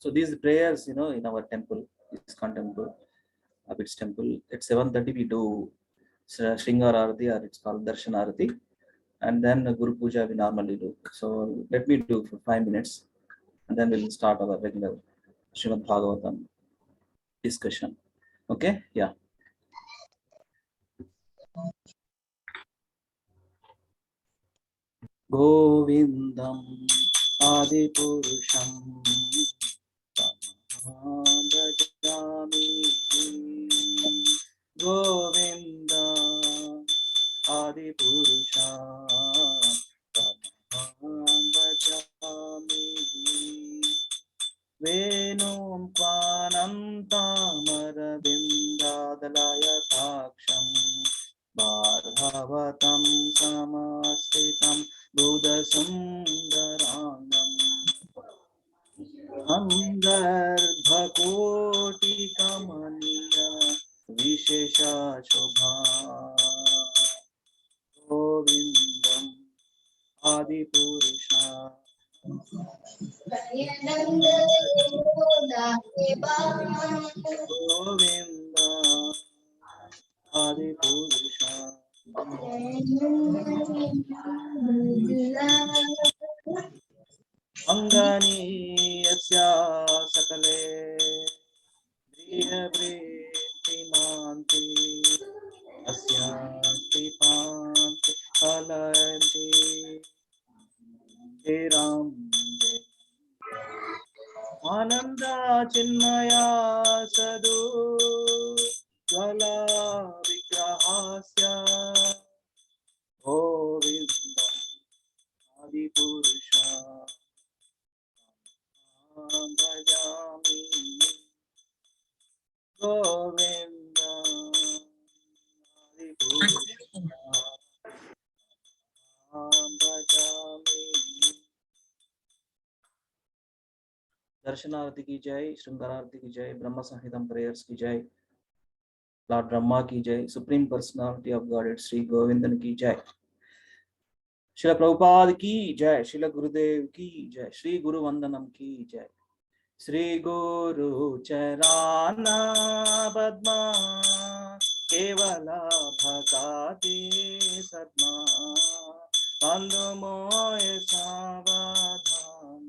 So these prayers, you know, in our temple, ISKCON temple, Abid's temple, at 7:30 we do Shringar Arati, or it's called Darshan Arati, and then Guru Puja we normally do. So let me do for 5 minutes, and then we'll start our regular Srimad Bhagavatam discussion. Okay? Yeah. Govindam Adipurusham Bhajami Govinda Adipurusha Bhajami Venum Kvanantamarabindadalayataksham Bhargavatam Samasitam Buddhasundarangam Andarbhakoti Kamaniya Vishesha Shobha Govindam Adipurusha Govinda Adipurusha Angani Yasya Sakale Driya Vritti Asya Kripanti Kalanti He Ram Ananda Chinmaya Sadhu Jala Vigrahasya Govinda Adipurusha Bhajami Govinda Adipurusha Bhajami. दर्शनारती की जय, श्रृंगारारती की जय, ब्रह्म संहितम prayers की जय, Lord Brahma की जय, supreme personality of God Shri Govindan की जय, श्रील प्रभुपाद की जय, श्रील गुरुदेव की जय, श्री गुरु वंदनम की जय, श्री गुरु चराना पद्मा केवला भगाति सद्मा बंधुमोय सावधान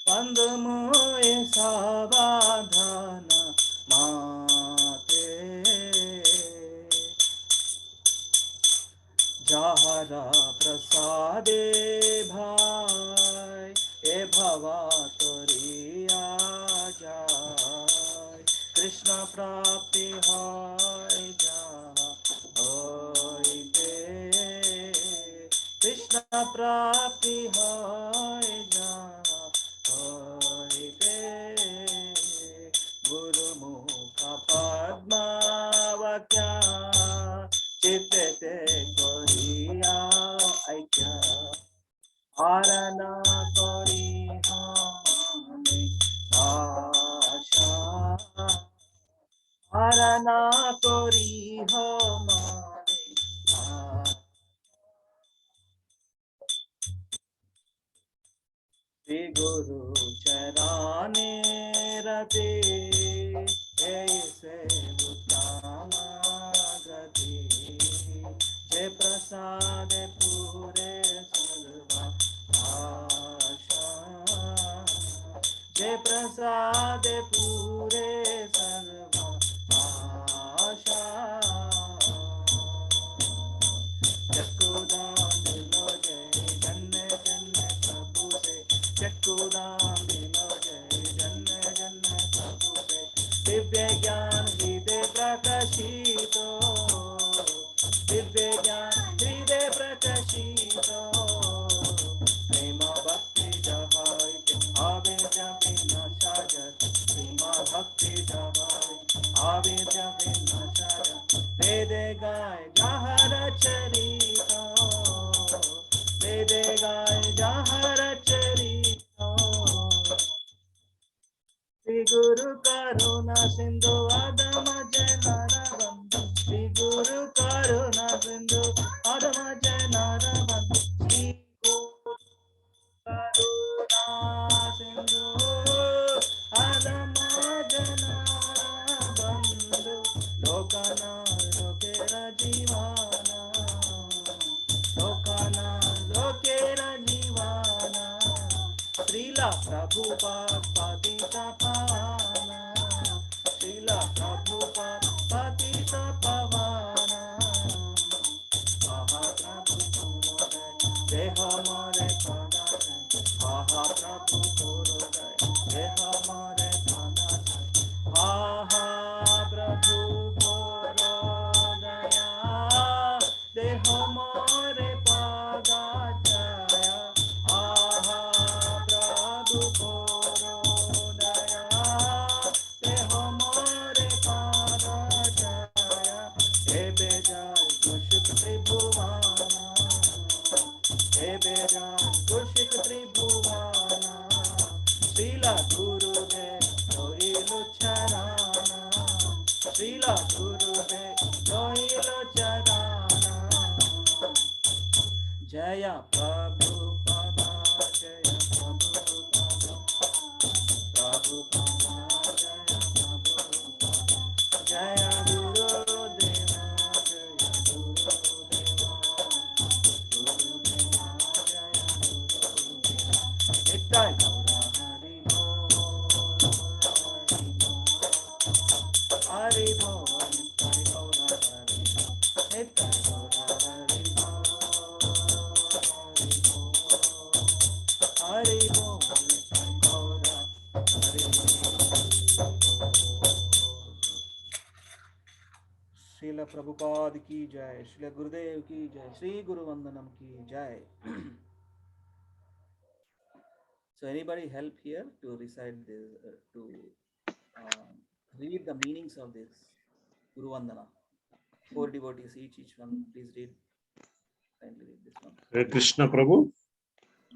बंधुमोय सावधान माते जहरा प्रसादे भाई ए भवा तोरिया जाय कृष्ण प्राप्ति होय जा होय दे कृष्ण प्राप्ति होय जा होय दे गुरुमुख पद्मावत्या चित्ते कोरिया ऐक्य आरना कोरी हमें आशा आरना कोरी हमारे श्री गुरु चराने रते ऐसे उत्तम गति जय प्रसाद पूरे सर्वा आशा जय प्रसाद पूरे सर्वा आशा चक्कुदाम दिलो जय जन्ने जन्ने प्रभु से चक्कुदाम दिलो जय जन्ने जन्ने प्रभु से दिव्य ज्ञान हृदय प्रकाशितो दिव्य ज्ञान हृदय प्रकाशितो प्रेम भक्ति जहाय आवे जब न साजत प्रेम भक्ति Prabhupada Patita Pavana, Srila Prabhupada Patita Pavana, Aha Prabhu Kurodai, Deha Mare Padachai, Aha Prabhu Kurodai, Deha Mare Padachai, Aha Prabhu Kurodaya, Deha Mare Padachai, Aha Prabhu Kurodaya, Deha Mare Padachai, He Bejai Kushik Tribhuvana, He Bejai Kushik Tribhuvana, Srila Gurudev Rohilu Charana, Srila Gurudev Rohilu Charana, Jaya Prabhupada, Jaya Prabhupada, Prabhupada, Jaya Prabhupada, Jaya Gurudeva, Jaya Gurudeva, Gurudeva, Jaya Gurudeva, Nittai Gaura Hari Bol, Hari Bol, Nittai Gaura Hari Bol, Nittai Gaura Hari Bol, Hari Bol, Nittai Gaura Hari Bol. Srila Prabhupada ki jai, Srila Gurudev ki jai, Sri Guru Vandanam ki jai. So anybody help here to recite this, read the meanings of this Guru Vandana? 4 devotees each one. Please read. Kindly read this one. Hare Krishna Prabhu.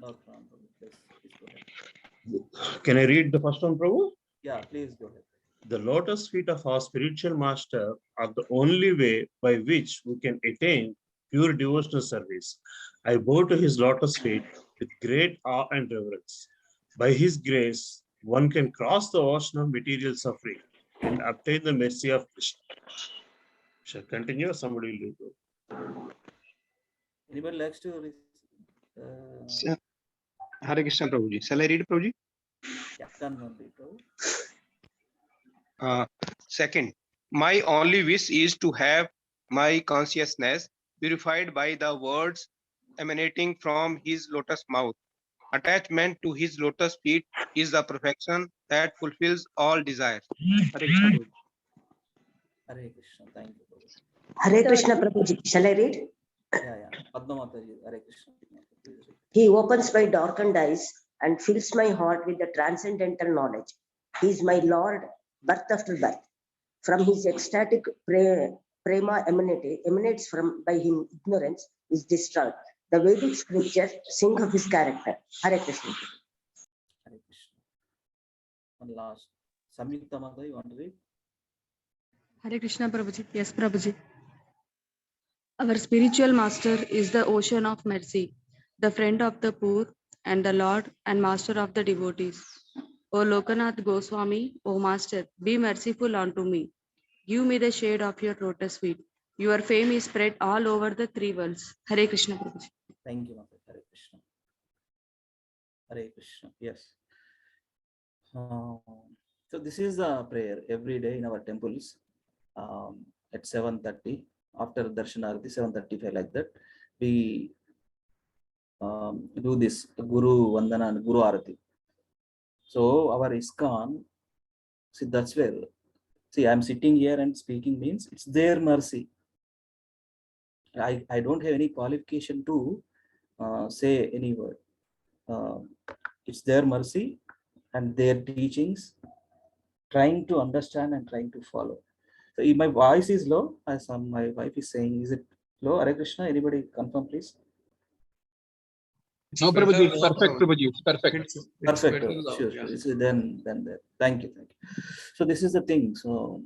No problem, Prabhu. Please go ahead. Can I read the first one, Prabhu? Yeah, please go ahead. The lotus feet of our spiritual master are the only way by which we can attain pure devotional service. I bow to his lotus feet with great awe and reverence. By his grace, one can cross the ocean of material suffering and obtain the mercy of Krishna. Shall I continue or somebody will do? Anybody likes to read? Hare Krishna Prabhuji. Shall I read Prabhuji? Yeah, can one read, Prabhu? Second, my only wish is to have my consciousness purified by the words emanating from his lotus mouth. Attachment to his lotus feet is the perfection that fulfills all desires. Hare Krishna Prabhuji. Hare Krishna. Thank you, Prabhu. Hare Krishna Prabhuji. Shall I read? Yeah. Padma Mataji, Hare Krishna. Please read. He opens my darkened eyes and fills my heart with the transcendental knowledge. He is my Lord, birth after birth. From his ecstatic prema emanates from by him ignorance is destroyed. The Vedic scriptures sing of his character. Hare Krishna. Hare Krishna. One last. Samyukta Mata, you want to read? Hare Krishna Prabhuji. Yes, Prabhuji. Our spiritual master is the ocean of mercy, the friend of the poor, and the Lord and master of the devotees. O Lokanath Goswami, O master, be merciful unto me. Give me the shade of your lotus feet. Your fame is spread all over the 3 worlds. Hare Krishna Prabhuji. Thank you, Mata. Hare Krishna. Hare Krishna. Yes. So this is the prayer every day in our temples at 7:30 after Darshanarati, 7:35 like that. We do this Guru Vandana and Guru Arati. So our ISKCON, see that's where, see I'm sitting here and speaking means it's their mercy. I don't have any qualification to say any word. It's their mercy and their teachings, trying to understand and trying to follow. So if my voice is low, as my wife is saying, is it low? Hare Krishna, anybody confirm please? No, Prabhuji, it's perfect, Prabhuji. It's perfect. Perfect. Sure. Then there. Thank you. So this is the thing. So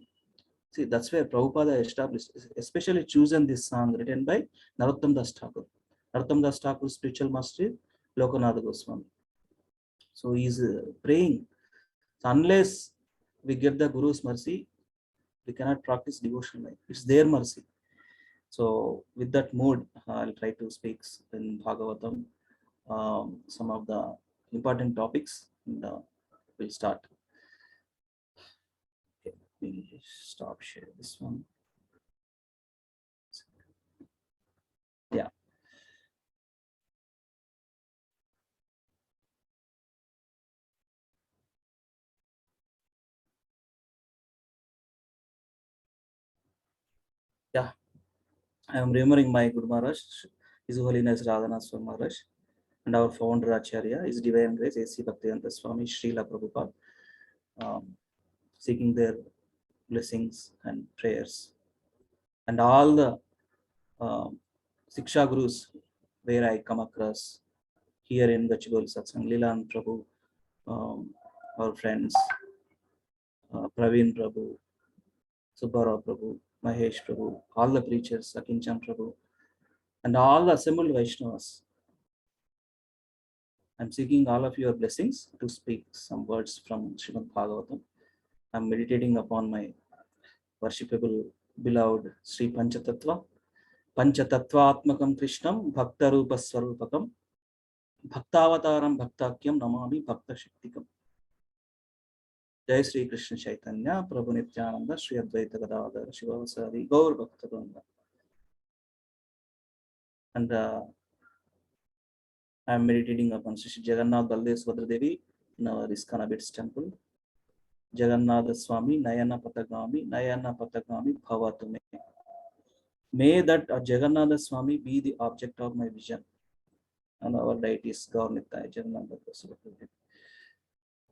see, that's where Prabhupada established, especially chosen this song written by Narottam Das Thakur. Narottam Das Thakur's spiritual master, Lokanath Goswami. So he's praying. So unless we get the Guru's mercy, we cannot practice devotional life. It's their mercy. So with that mood, I'll try to speak in Bhagavatam some of the important topics and we'll start. Okay, we'll stop share this one. Yeah. Yeah, I am remembering my Guru Maharaj, His Holiness Radhanath Swami Maharaj, and our founder Acharya, His Divine Grace, A.C. Bhaktivedanta Swami, Srila Prabhupada, seeking their blessings and prayers. And all the Siksha Gurus where I come across here in Gachibowli Satsang, Lilananda Prabhu, our friends, Praveen Prabhu, Subbarao Prabhu, Mahesh Prabhu, all the preachers, Akinchan Prabhu, and all the assembled Vaishnavas. I'm seeking all of your blessings to speak some words from Srimad Bhagavatam. I'm meditating upon my worshipable, beloved Sri Panchatattva, Panchatattvaatmakam Krishnam, Bhakta Rupa Swarupakam, Bhaktavataram Bhaktakyam Namami Bhakta Shaktikam. Jai Sri Krishna Chaitanya, Prabhu Nityananda, Sri Advaita Gadadhar, Shivasadi, Gaur Bhakta. And I am meditating upon Sri Jagannath Baldev Subhadra Devi in our ISKCON Abbots temple. Jagannatha Swami, Nayana Patagami Bhavatu me. May that Jagannatha Swami be the object of my vision. And our deity is Gaur Nitai Jagannatha Subhadra Devi.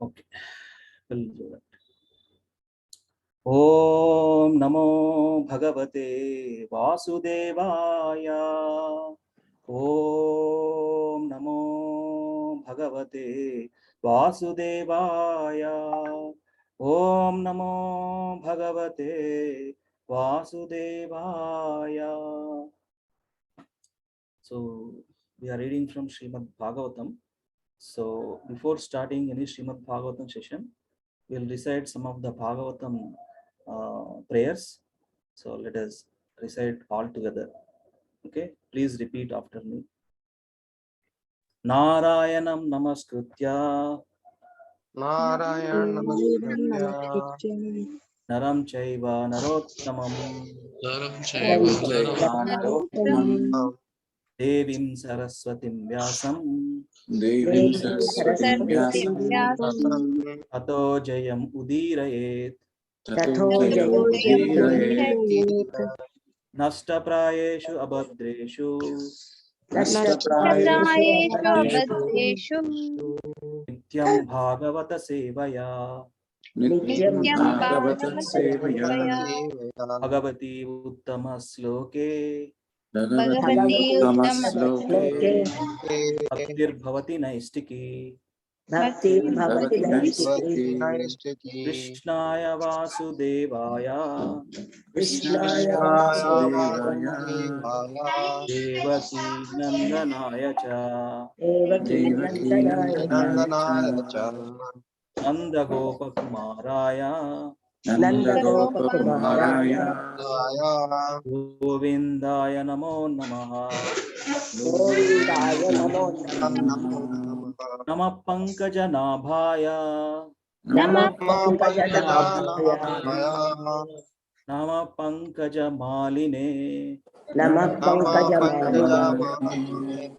Okay, we'll do that. Om Namo Bhagavate Vasudevaya. Om Namo Bhagavate Vasudevaya. Om Namo Bhagavate Vasudevaya. So we are reading from Srimad Bhagavatam. So before starting any Srimad Bhagavatam session, we'll recite some of the Bhagavatam prayers. So let us recite all together. Okay, please repeat after me. Narayanam Namaskritya Narayan Namaskritya Naram Chaiva Narottamam Devim Saraswatim Vyasam Devim Saraswatim Vyasam Ato Jayam Udirayet Tato Jayam Udiraye Nasta Prayeshu Abhadreshu Nashtaprayeshu Nityam Bhagavata Sevaya Nityam Bhagavatam Sevaya Bhagavati Uttama Sloke Bhagavati Uttama Sloke Bhaktir Bhavati Naistiki Bhakti Bhavati Naistiki Krishnaya Vasudevaya Krishnaya Vasudevaya Devaki Nandanaya Cha Devaki Nandanaya Cha Nanda Gopa Kumaraya Nanda Gopa Kumaraya Govindaya Namo Namaha Govindaya Namo Nama Pankaja Nabhaya Namah Pankajanaಭaya Nama Pankaja Maline Namah Pankajamaline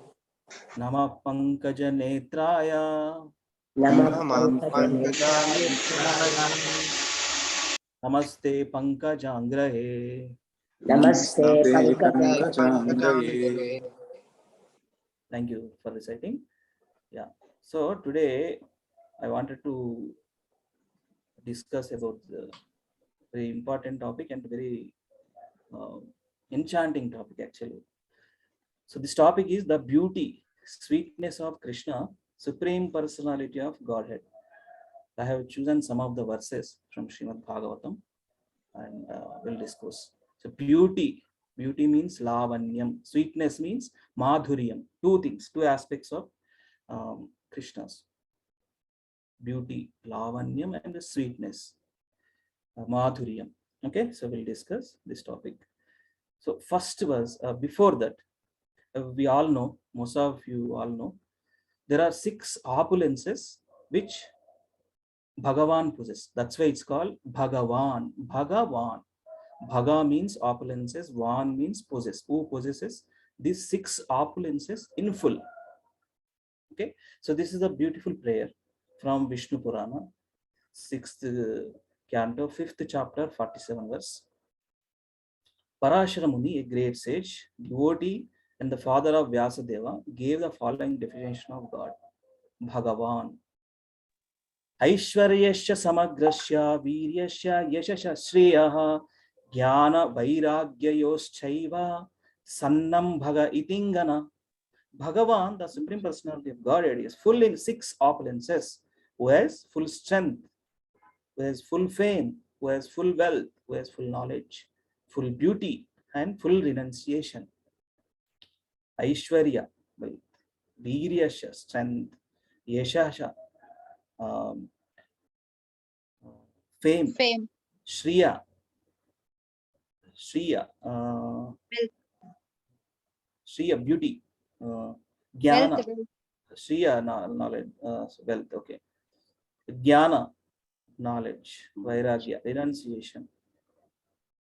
Nama Pankaja Netraya Namah Pankajanaభaya Namaste Pankajangrahe. Namaste Pankajanaభaya. Pankajangraye. Thank you for reciting. Yeah. So today I wanted to discuss about the very important topic and very enchanting topic actually. So this topic is the beauty, sweetness of Krishna, Supreme Personality of Godhead. I have chosen some of the verses from Srimad Bhagavatam and we'll discuss. So beauty means lavanyam, sweetness means madhuryam. Two things, two aspects of Krishna's beauty, lavanyam, and the sweetness, madhuryam. Okay, so we'll discuss this topic. So first was before that, we all know, most of you all know, there are 6 opulences which Bhagavan possesses. That's why it's called Bhagavan. Bhagavan. Bhaga means opulences, Van means possess. Who possesses these 6 opulences in full? Okay, so this is a beautiful prayer from Vishnu Purana, 6th canto, 5th chapter, 47 verse. Parashara Muni, a great sage, devotee, and the father of Vyasadeva, gave the following definition of God: Bhagavan. Aishwaryasya samagrasya viryasya yashasya shreyah jnana vairagyayoschaiva sannam bhaga itingana. Bhagavan, the Supreme Personality of Godhead, is full in 6 opulences, who has full strength, who has full fame, who has full wealth, who has full knowledge, full beauty, and full renunciation. Aishwarya, wealth, Viryasha, strength, Yashasha, fame, Shriya, Shriya, beauty, Jnana, Shriya, knowledge, wealth, okay. Jnana, knowledge, Vairagya, renunciation.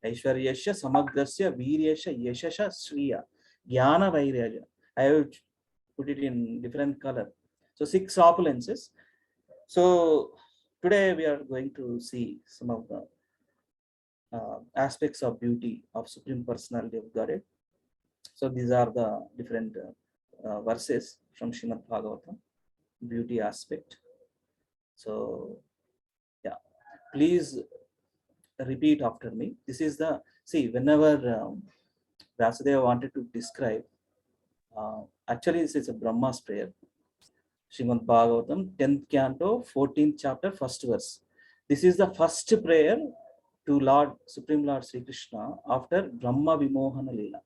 Aishwaryasya, Samagrasya, Viryasya, Yashasha, Shriya, Jnana, Vairagya. I have put it in different color. So 6 opulences. So today we are going to see some of the aspects of beauty of Supreme Personality of Godhead. So these are the different verses from Srimad Bhagavatam, beauty aspect. So yeah, please repeat after me. This is the, see, whenever Vyasadeva wanted to describe, actually this is a Brahma's prayer. Srimad Bhagavatam, 10th canto, 14th chapter, 1st verse. This is the first prayer to Lord, Supreme Lord Sri Krishna after Brahma Vimohana Leela.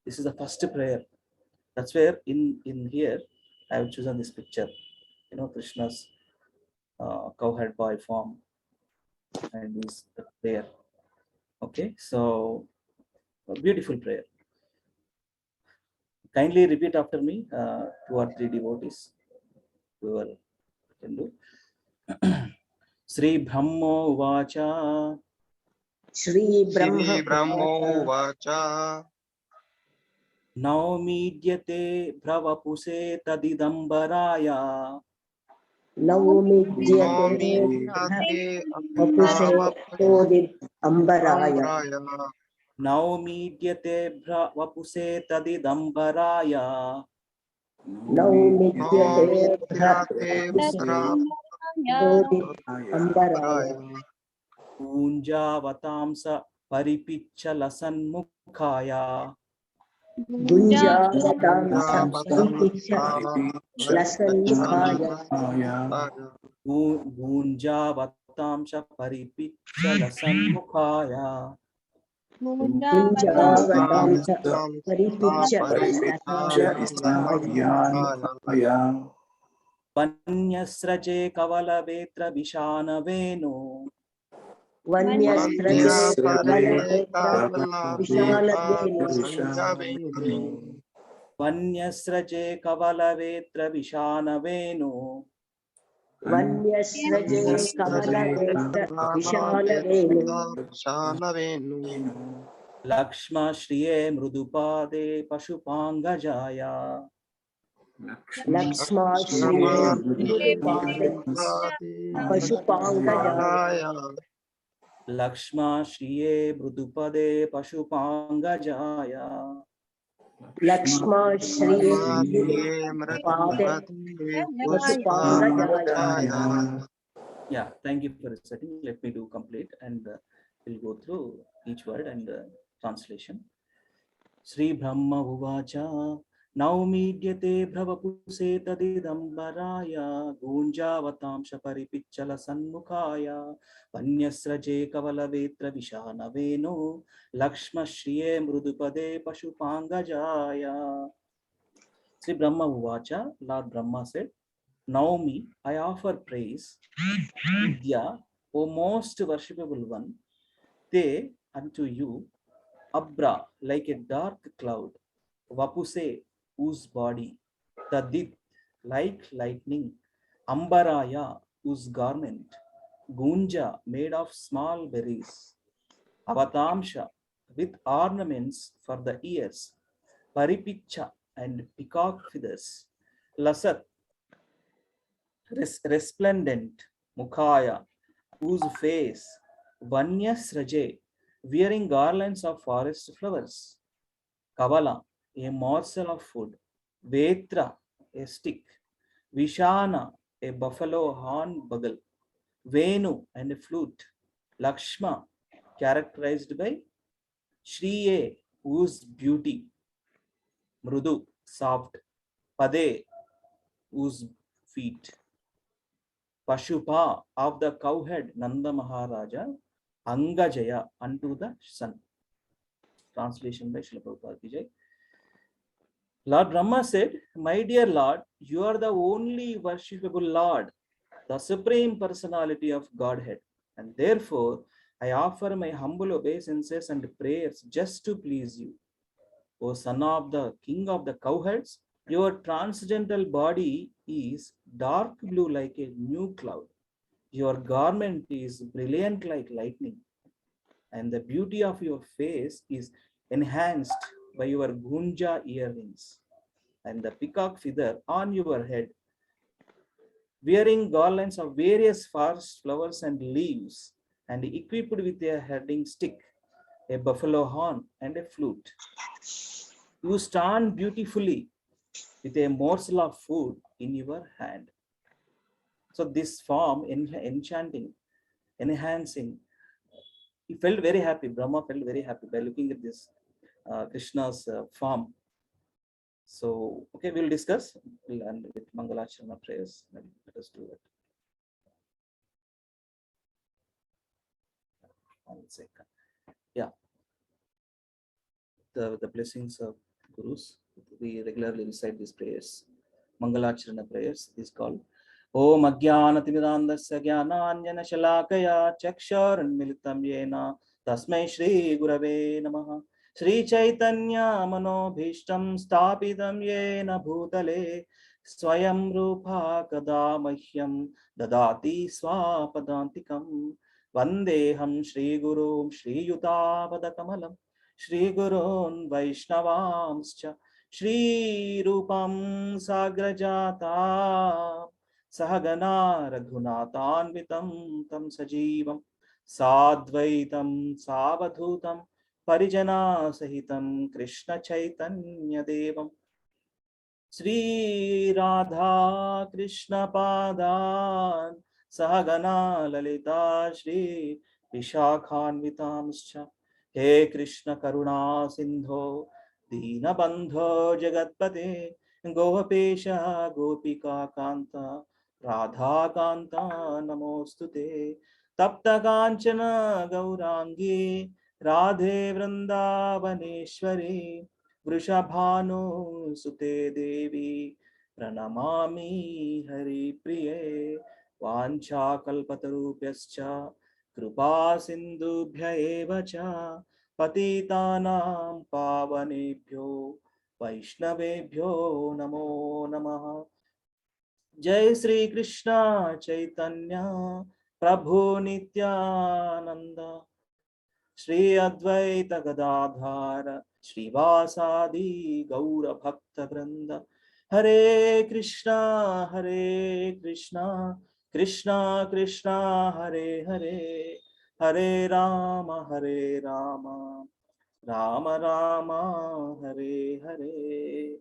This is the first prayer. That's where in here I have chosen this picture. You know, Krishna's cowherd boy form and this prayer. Okay, so a beautiful prayer. Kindly repeat after me, 2 or 3 devotees. Whoever can do. Sri Brahmo Vacha. Shri Shri Brahma Brahmo Vacha Naumīdyate bhavapuse tadidambaraya. Naumidyate Namidyate Vapuse Todit Ambaraya. Ambraya Naumīdyate bhavapuse tadidambaraya. Naumidyate Namidyate Vapuse Todit Ambaraya. Kunjavatamsa paripicchalasanmukhaya. Gunjavatamsa Paripicha Gunjavatamsa Lasan Mukhaya. Gunjavatamsa paripicchalasanmukhaya. Gunjavatamsa Paripicha Isnavya. Panyasraje kavalavetra vishanavenu. Vanyasraje Kavalavetra Vishalavenu. Vanyasraje kavalavetra vishanavenu. Vanyasraje Kavalavetra Vishalavenu. Lakshma Shriye Mrudupade Pashupangajaya. Lakshma Shriye Mrudupade Pashupangajaya. Lakshma Shriye Mrudupade Pashupangajaya. Lakshma Shriye Mrudupade Pashupangajaya. Yeah, thank you for setting. Let me do complete and we'll go through each word and translation. Sri Brahma Uvacha Naumīdyate bhavapuse tadidambaraya Gunjavatamsha paripichala sanmukhaya Vanyasraje kavalavetra vishanavenu Lakshma Shriye Mrudupade Pashupangajaya. Sri Brahma Uvacha, Lord Brahma said, Naumi, I offer praise, Vidya, O most worshipable one, Te, unto you, Abra, like a dark cloud, Vapuse, whose body, Tadit, like lightning, Ambaraya, whose garment, Gunja, made of small berries, Avatamsha, with ornaments for the ears, Paripicha and peacock feathers, Lasat, resplendent, Mukhaya, whose face, Vanyasraje, wearing garlands of forest flowers, Kavala, a morsel of food, Vetra, a stick, Vishana, a buffalo horn bugle, Venu, and a flute, Lakshma, characterized by Shriye, whose beauty, Mrudu, soft, Pade, whose feet, Pashupa, of the cowhead Nanda Maharaja, Angajaya, unto the sun. Translation by Srila Prabhupada Ki Jai. Lord Brahma said, my dear Lord, you are the only worshipable Lord, the Supreme Personality of Godhead, and therefore I offer my humble obeisances and prayers just to please you. O son of the king of the cowherds, your transcendental body is dark blue like a new cloud. Your garment is brilliant like lightning, and the beauty of your face is enhanced by your gunja earrings and the peacock feather on your head, wearing garlands of various forest flowers and leaves, and equipped with a herding stick, a buffalo horn, and a flute. You stand beautifully with a morsel of food in your hand. So this form, enchanting, enhancing, he felt very happy. Brahma felt very happy by looking at this Krishna's form. So, okay, we'll discuss. We'll end with Mangalacharana prayers. Let us do that. 1 second. Yeah. The blessings of Gurus. We regularly recite these prayers. Mangalacharana prayers is called Om Ajnanatimidandasya Jnananjana Shalakaya Chaksharanmilitam Yena Tasmai Shri Gurave Namaha Shri Chaitanya Manobhishtam Sthapitam Yena Bhutale Swayam Rupa Kada Mahyam Dadati Swapadantikam Vandeham Shri Gurum Shri Yuta Kamalam Shri Gurun Vaishnavamscha Shri Rupam Sagrajata Sahagana Raghunathanvitam Tam Sajivam Sadvaitam Savadhutam Parijana Sahitam Krishna Chaitanya Devam Sri Radha Krishna Padan Sahagana Lalita Shri Vishakhanvitamscha He Krishna Karuna Sindho Dina Bandho Jagatpate Govapesha Gopika Kanta Radha Kanta Namostute Tapta Kanchana Gaurangi Radhe Vrindavaneshwari Vrishabhanu Sute Devi Pranamami Hari Priye Vancha Kalpatarupyascha Kripa Sindhubhya eva cha Patitanam Pavanebhyo Vaishnavebhyo Namo Namaha Jai Sri Krishna Chaitanya Prabhu Nityananda Shri Advaita Gadadhara Srivasadi Gaura Bhakta Vrinda Hare Krishna Krishna Krishna Hare Hare Hare Rama Rama Rama Hare Hare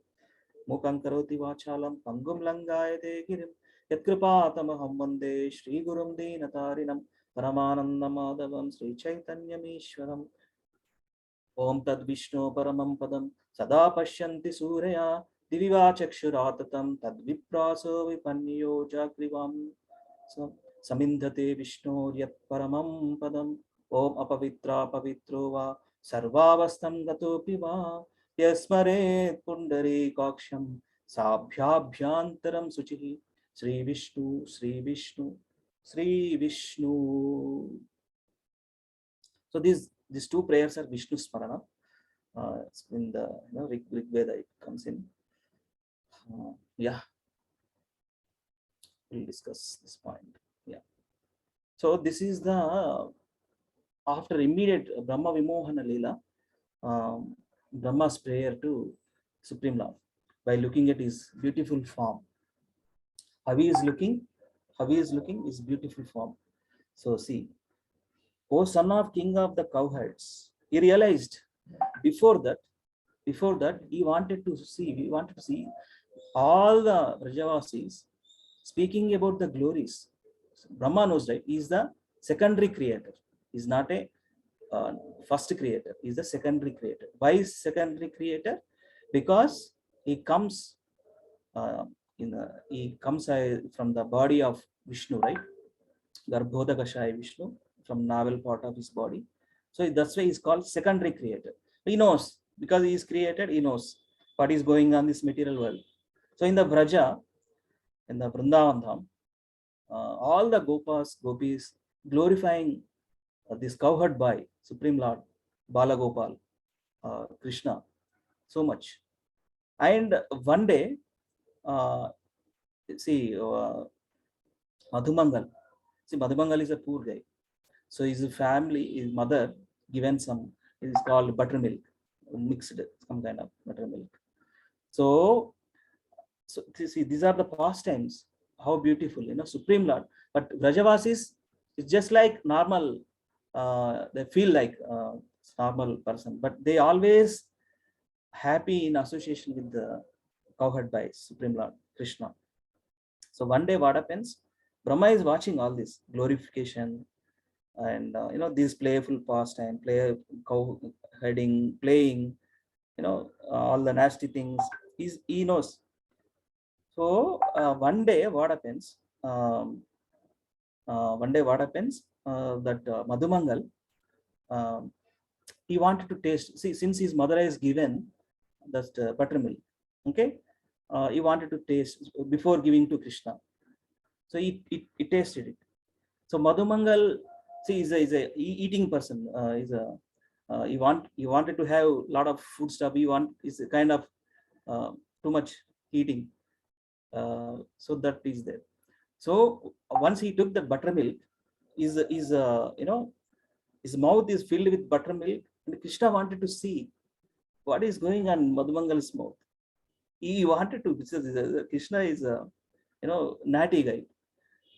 Mukhaṁ karoti vācālam pangum langāyate girim yatkripatamaham vande Shri Gurum Dīnatarinam Paramananda Madhavam Sri Chaitanyam Ishwaram Om Tad Vishnu Paramam Padam Sada Pashyanti Surya Diviva Chakshuratatam Tad Vipraso Vipanniyo Jagrivam Samindhate Vishnu Yat Paramam Padam Om Apavitra Pavitro Va Sarvavastam Gatopi Va Yasmare Pundari Kaksham Sabhyabhyantaram Suchihi Sri Vishnu Sri Vishnu Sri Vishnu. So these two prayers are Vishnu Smarana. In the Rig Veda it comes in. Yeah. we'll discuss this point. Yeah. So this is the after immediate Brahma Vimohana Leela, Brahma's prayer to Supreme Lord by looking at his beautiful form. How he is looking, is beautiful form. So see, O son of king of the cowherds, he realized before that, he wanted to see all the Rajavasis speaking about the glories. Brahma knows, right? He is the secondary creator. He is not a first creator. He is the secondary creator. Why is secondary creator? Because he comes from the body of Vishnu, right? Garbhodakashaya Vishnu, from navel part of his body. So that's why he's called secondary creator. He knows, because he is created, he knows what is going on in this material world. So in the Vraja, in the Vrindavan Dham, all the gopis glorifying this cowherd boy, Supreme Lord, Bala Gopal, Krishna, so much. And one day, Madhumangal. See, Madhumangal is a poor guy. So his family, his mother, given some, it is called buttermilk, mixed, some kind of buttermilk. So see, these are the pastimes. How beautiful, Supreme Lord. But Vrajavasis is just like normal. They feel like normal person, but they always happy in association with the cowherd by Supreme Lord Krishna. So one day, what happens? Brahma is watching all this glorification and this playful pastime, cow herding, playing, all the nasty things. He knows. So one day, what happens? That Madhumangal, he wanted to taste. See, since his mother is given that buttermilk, okay, he wanted to taste before giving to Krishna. So he tasted it. So Madhumangal, see, is a eating person. He wanted to have a lot of food stuff. Is a kind of too much eating. So that is there. So once he took the buttermilk, his mouth is filled with buttermilk, and Krishna wanted to see what is going on in Madhumangal's mouth. He wanted to, because Krishna is a natty guy.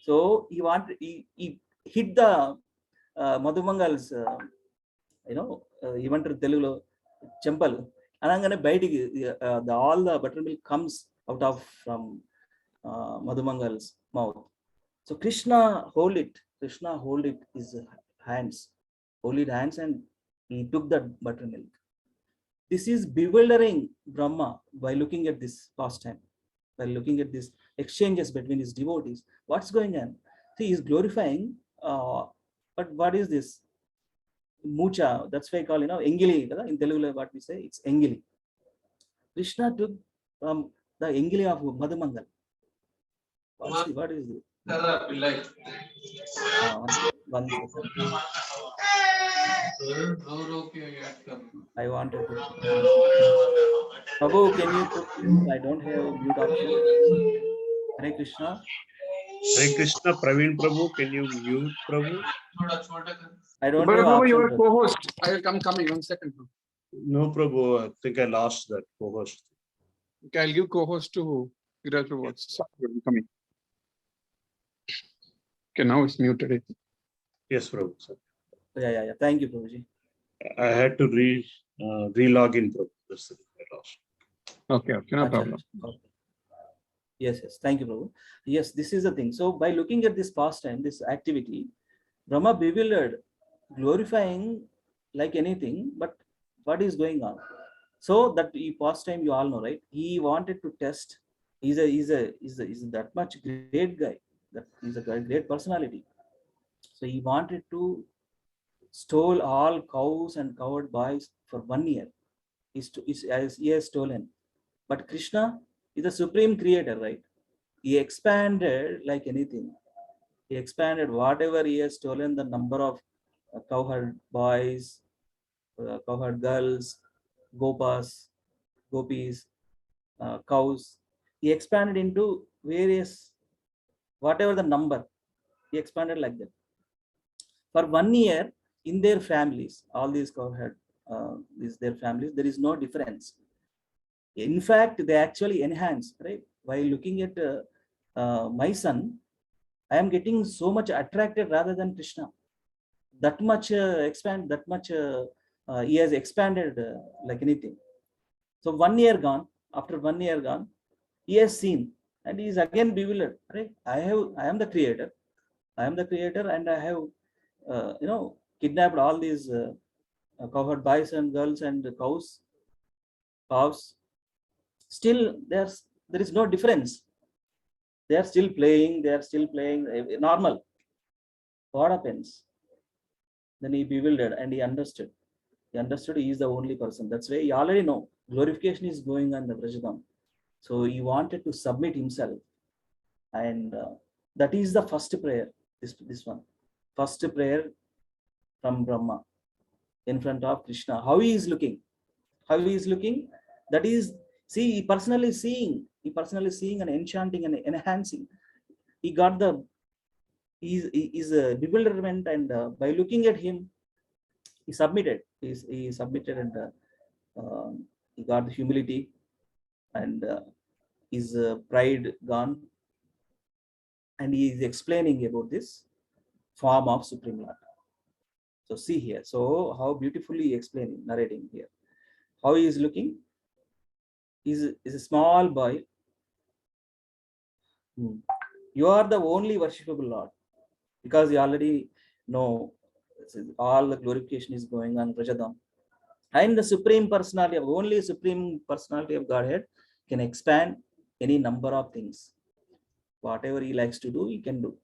So he hit the Madhumangal's even to Telugu chempal, and I'm gonna bite all the buttermilk comes out of from Madhumangal's mouth. So Krishna hold it his hands, and he took that buttermilk. This is bewildering Brahma by looking at this pastime, by looking at these exchanges between his devotees. What's going on? See, he's glorifying, but what is this? Mucha, that's why I call, Engili. In Telugu, what we say, it's Engili. Krishna took the Engili of Madhumangal. What is it? One second. I wanted to. Prabhu, can you put? I don't have mute option. Hare Krishna. Hare Krishna, Praveen Prabhu, can you mute Prabhu? I don't have Prabhu, option. your Prabhu. co-host. I will coming 1 second. No, Prabhu, I think I lost that co-host. Okay, I'll give co-host to Giriraj Prabhu. Sorry, I'm coming. Okay, now it's muted. Yes, Prabhu. Sir. Yeah. Thank you, Prabhuji. I had to re-log in, Prabhu. That's the thing I lost. Okay, no problem. Okay. Yes. Thank you, Prabhu. Yes, this is the thing. So by looking at this pastime, this activity, Brahma bewildered, glorifying like anything, but what is going on? So that pastime, you all know, right? He wanted to test. He's that much great guy. That he's a great personality. So he wanted to stole all cows and covered boys for 1 year. He has stolen. But Krishna is the supreme creator, right? He expanded like anything. He expanded whatever he has stolen, the number of cowherd boys, cowherd girls, gopis, cows. He expanded into various whatever the number, he expanded like that. For 1 year, in their families, all these cowherd, their families, there is no difference. In fact, they actually enhance, right? While looking at my son, I am getting so much attracted rather than Krishna. That much he has expanded like anything. So 1 year gone, after 1 year gone, he has seen and he is again bewildered, right? I am the creator. I am the creator and I have, kidnapped all these cowherd boys and girls and cows. Still, there is no difference. They are still playing. Normal. What happens? Then he bewildered and he understood. He understood he is the only person. That's why he already know glorification is going on the Vrajadam. So he wanted to submit himself. And that is the first prayer. This one. First prayer from Brahma in front of Krishna. How he is looking. That is, see, he personally seeing and enchanting and enhancing. He got the is a bewilderment, and by looking at him, he submitted. He submitted, and he got the humility, and his pride gone, and he is explaining about this form of Supreme Lord. So see here. So how beautifully explaining, narrating here. How he is looking. Is a small boy. You are the only worshipable Lord, because you already know all the glorification is going on Vrajadam. And the Supreme Personality of Godhead can expand any number of things. Whatever he likes to do, he can do.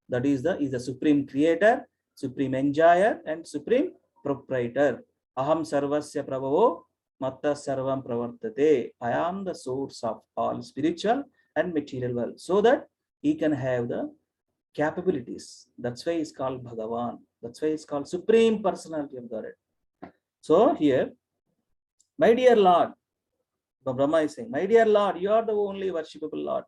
That is the Supreme Creator, Supreme Enjoyer, and Supreme Proprietor. Aham Sarvasya Prabhavo Matta Sarvam Pravartate. I am the source of all spiritual and material world, so that he can have the capabilities. That's why it's called Bhagavan. That's why it's called Supreme Personality of Godhead. So here, my dear Lord, Brahma is saying, my dear Lord, you are the only worshipable Lord,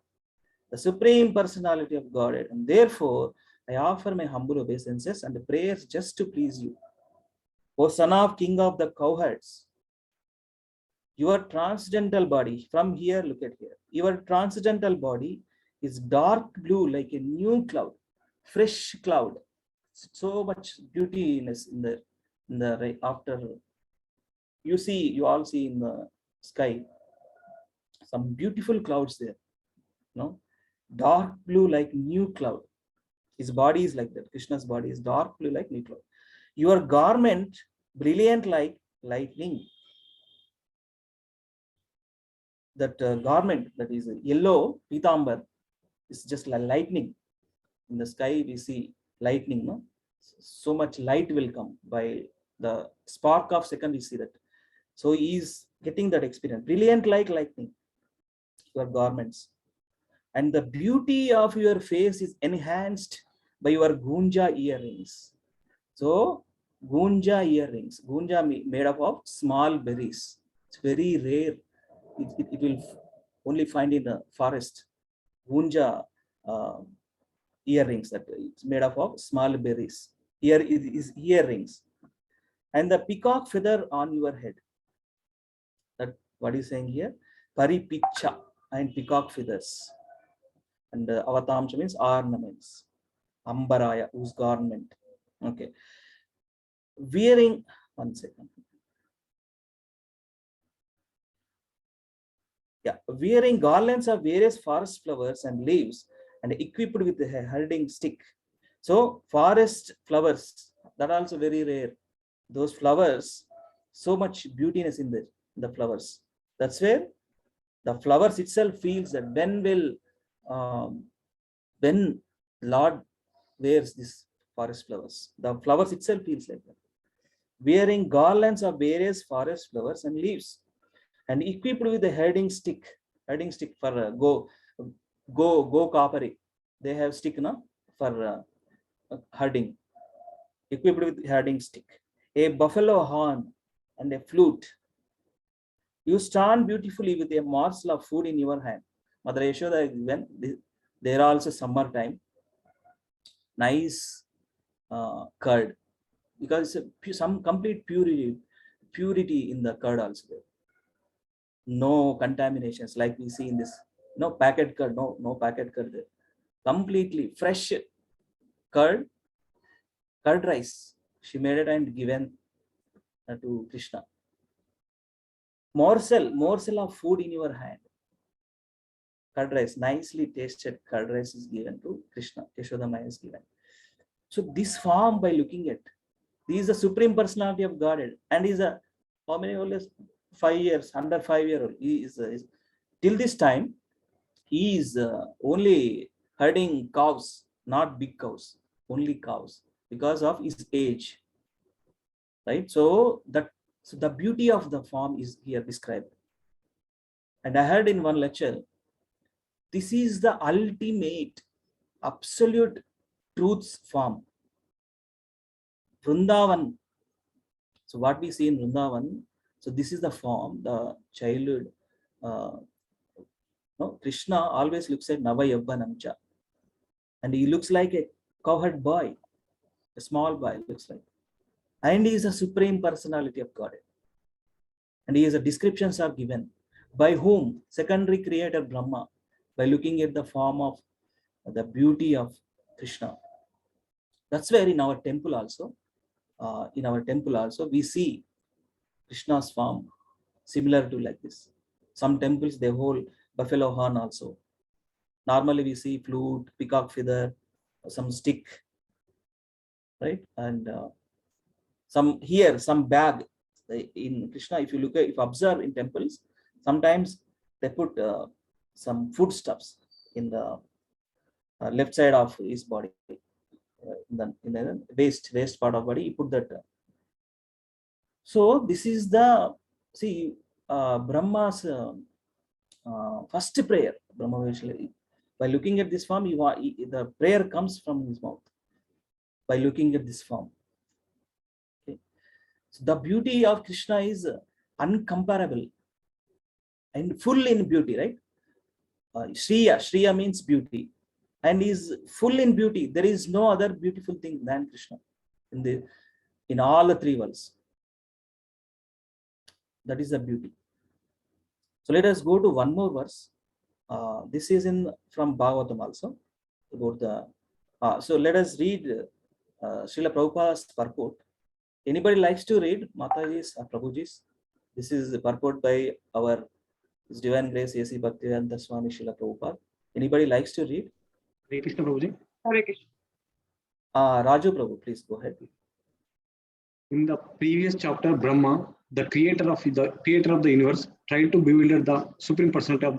the Supreme Personality of Godhead, and therefore I offer my humble obeisances and prayers just to please you. O son of King of the cowherds, your transcendental body, from here, look at here, your transcendental body is dark blue like a new cloud, fresh cloud. So much beautiness in the right after. You all see in the sky some beautiful clouds there. No, dark blue like new cloud. His body is like that. Krishna's body is dark blue like new cloud. Your garment brilliant like lightning. That garment that is yellow, pitambar, is just like lightning. In the sky, we see lightning. No, so much light will come by the spark of second. We see that. So he is getting that experience. Brilliant like lightning. Your garments, and the beauty of your face is enhanced by your gunja earrings. So gunja earrings. Gunja made up of small berries. It's very rare. It will only find in the forest. Gunja earrings, that it's made up of small berries. Here is earrings, and the peacock feather on your head. That what is saying here? Paripicha and peacock feathers. And avatamsha means ornaments. Ambaraya, whose garment. Okay. Wearing, one second. Yeah, wearing garlands of various forest flowers and leaves and equipped with a herding stick. So forest flowers, that also very rare. Those flowers, so much beautiness in the flowers. That's where the flowers itself feels that when Lord wears these forest flowers, the flowers itself feels like that. Wearing garlands of various forest flowers and leaves, and equipped with a herding stick for go kapari. They have stick, no, for herding. Equipped with herding stick, a buffalo horn and a flute. You stand beautifully with a morsel of food in your hand. Mother Yashoda, when there also summer time, nice curd, because it's some complete purity in the curd also there. No contaminations like we see in this, no packet curd, no packet curd there. Completely fresh curd rice. She made it and given to Krishna. Morsel of food in your hand. Curd rice, nicely tasted curd rice is given to Krishna. Yashoda Maya is given. So this form, by looking at, he is the supreme personality of Godhead, and is a how many old is 5 years, under 5 year old. He is till this time he is only herding cows, not big cows, only cows, because of his age, right? So the beauty of the form is here described. And I heard in one lecture, this is the ultimate absolute truth's form. Vrindavan. So what we see in Vrindavan, so this is the form, the childhood. Krishna always looks at Nava Yavvanamcha, and he looks like a cowherd boy, a small boy looks like, and he is a supreme personality of God. And he is a descriptions are given by whom? Secondary creator Brahma, by looking at the form of the beauty of Krishna. That's where in our temple also, we see Krishna's form similar to like this. Some temples they hold buffalo horn also. Normally we see flute, peacock feather, some stick, right? And some bag in Krishna. If you observe in temples, sometimes they put some foodstuffs in the left side of his body, in the waist part of body. He put that. So this is the Brahma's first prayer. Brahma Vishnu, by looking at this form, the prayer comes from his mouth. By looking at this form, okay. So the beauty of Krishna is uncomparable and full in beauty, right? Shriya means beauty, and is full in beauty. There is no other beautiful thing than Krishna in all the three worlds. That is the beauty. So let us go to one more verse. This is from Bhagavatam also, about the. So let us read Srila Prabhupada's purport. Anybody likes to read Mataji's or Prabhuji's? This is the purport by our His Divine Grace A.C. Bhaktivedanta Swami Srila Prabhupada. Anybody likes to read? Hare Krishna Prabhuji. Hare Krishna. Raju Prabhu, please go ahead. In the previous chapter, Brahma, the creator of the universe, tried to bewilder the supreme personality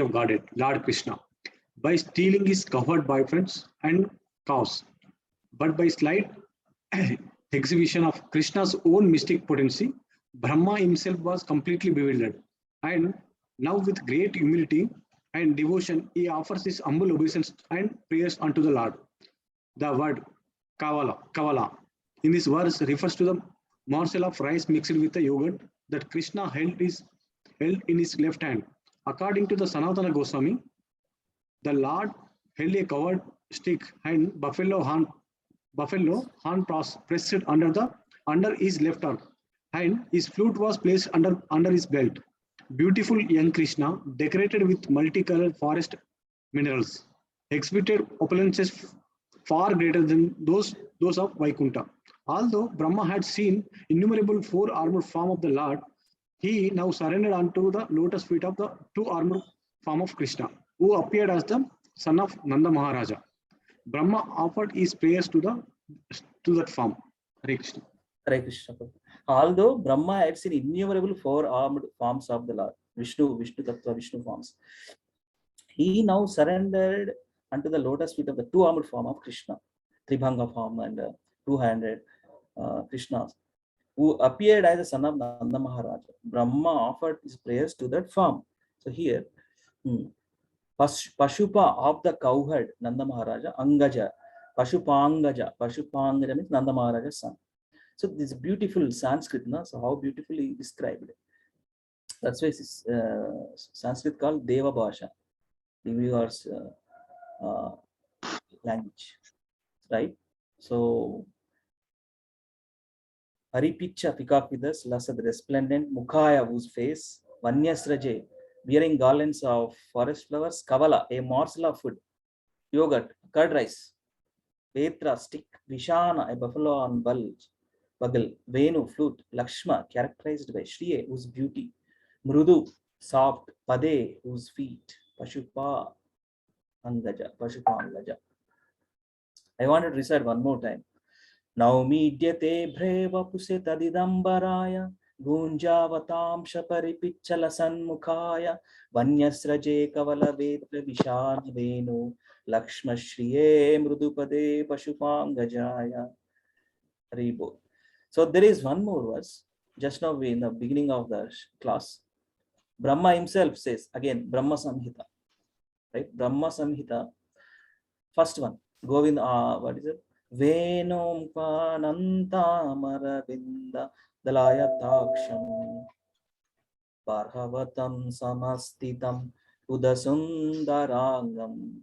of Godhead, Lord Krishna, by stealing his cowherd boyfriends and cows. But by slight exhibition of Krishna's own mystic potency, Brahma himself was completely bewildered. And now with great humility and devotion, he offers his humble obeisance and prayers unto the Lord. The word Kavala in this verse refers to the morsel of rice mixed with the yogurt that Krishna held in his left hand. According to the Sanatana Goswami, the Lord held a covered stick and buffalo horn pressed under his left arm, and his flute was placed under his belt. Beautiful young Krishna, decorated with multicolored forest minerals, exhibited opulences far greater than those of Vaikuntha. Although Brahma had seen innumerable four-armed form of the Lord, he now surrendered unto the lotus feet of the two-armed form of Krishna, who appeared as the son of Nanda Maharaja. Brahma offered his prayers to that form. Hare Krishna. Hare Krishna. Although Brahma had seen innumerable four-armed forms of the Lord, Vishnu Tattva, Vishnu forms, he now surrendered unto the lotus feet of the two-armed form of Krishna, Tribhanga form and two-handed Krishnas, who appeared as the son of Nanda Maharaja. Brahma offered his prayers to that form. So here, Pashupa of the cowherd, Nanda Maharaja, Angaja, Pashupangaja means Nanda Maharaja's son. So this beautiful Sanskrit, so how beautifully described. That's why it's Sanskrit called Deva Bhasha. language, right? So Haripicha, peacock feathers, Lasad resplendent, Mukhaya, whose face, Vanyasraje, bearing garlands of forest flowers, Kavala, a morsel of food, yogurt, curd rice, Petra, stick, Vishana, a buffalo on bugle, Venu, flute, Lakshma, characterized by Shriye, whose beauty, Mrudu, soft, Pade, whose feet, Pashupa, Angaja. I wanted to recite one more time. Naumidyate breva puse tadidambaraya gunjavatamsha paripichala sanmukhaya vanyasraje kavala vetra vishana venu lakshma shriye mrudupade pashupangajaya. Haribo. So there is one more verse. Just now in the beginning of the class, Brahma himself says, again, Brahma Samhita, right? Brahma Samhita, first one, Govind, what is it? Venom Pananta Maravinda Dalayataksham Bharavatam Samastitam Udasundarangam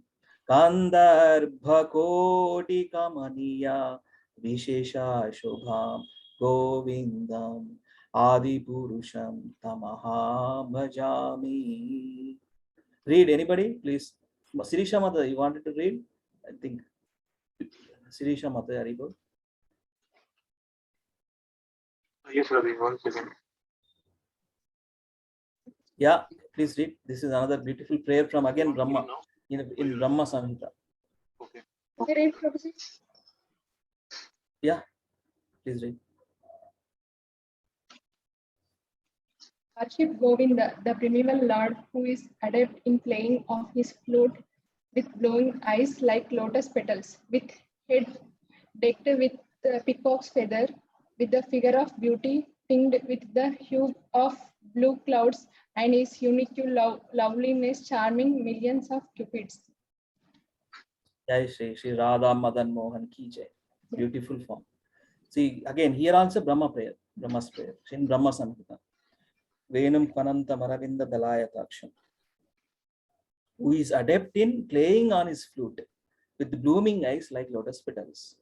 Kandarbhakoti Kamaniya Vishesha Shobham Govindam Adi Purusham Tamaha Bhajami. Read, anybody, please. Sirisha Mata, you wanted to read? I think Sirisha Mata, Haribo. Yes, Ravi, once again. Yeah, please read. This is another beautiful prayer from again Brahma in Brahma Samhita. Okay. Okay, read, Prabhuji. Yeah, please read. Worship Govinda, the primeval Lord, who is adept in playing on his flute with glowing eyes like lotus petals, with head decked with the peacock's feather, with the figure of beauty tinged with the hue of blue clouds, and his unique loveliness charming millions of cupids. Jai Shri Radha Madan Mohan Ki Jai. Beautiful form. See, again, here also Brahma prayer, Brahma's prayer, in Brahma Samhita. Venum Kvananta Maravinda Dalayataksham, who is adept in playing on his flute with blooming eyes like lotus petals.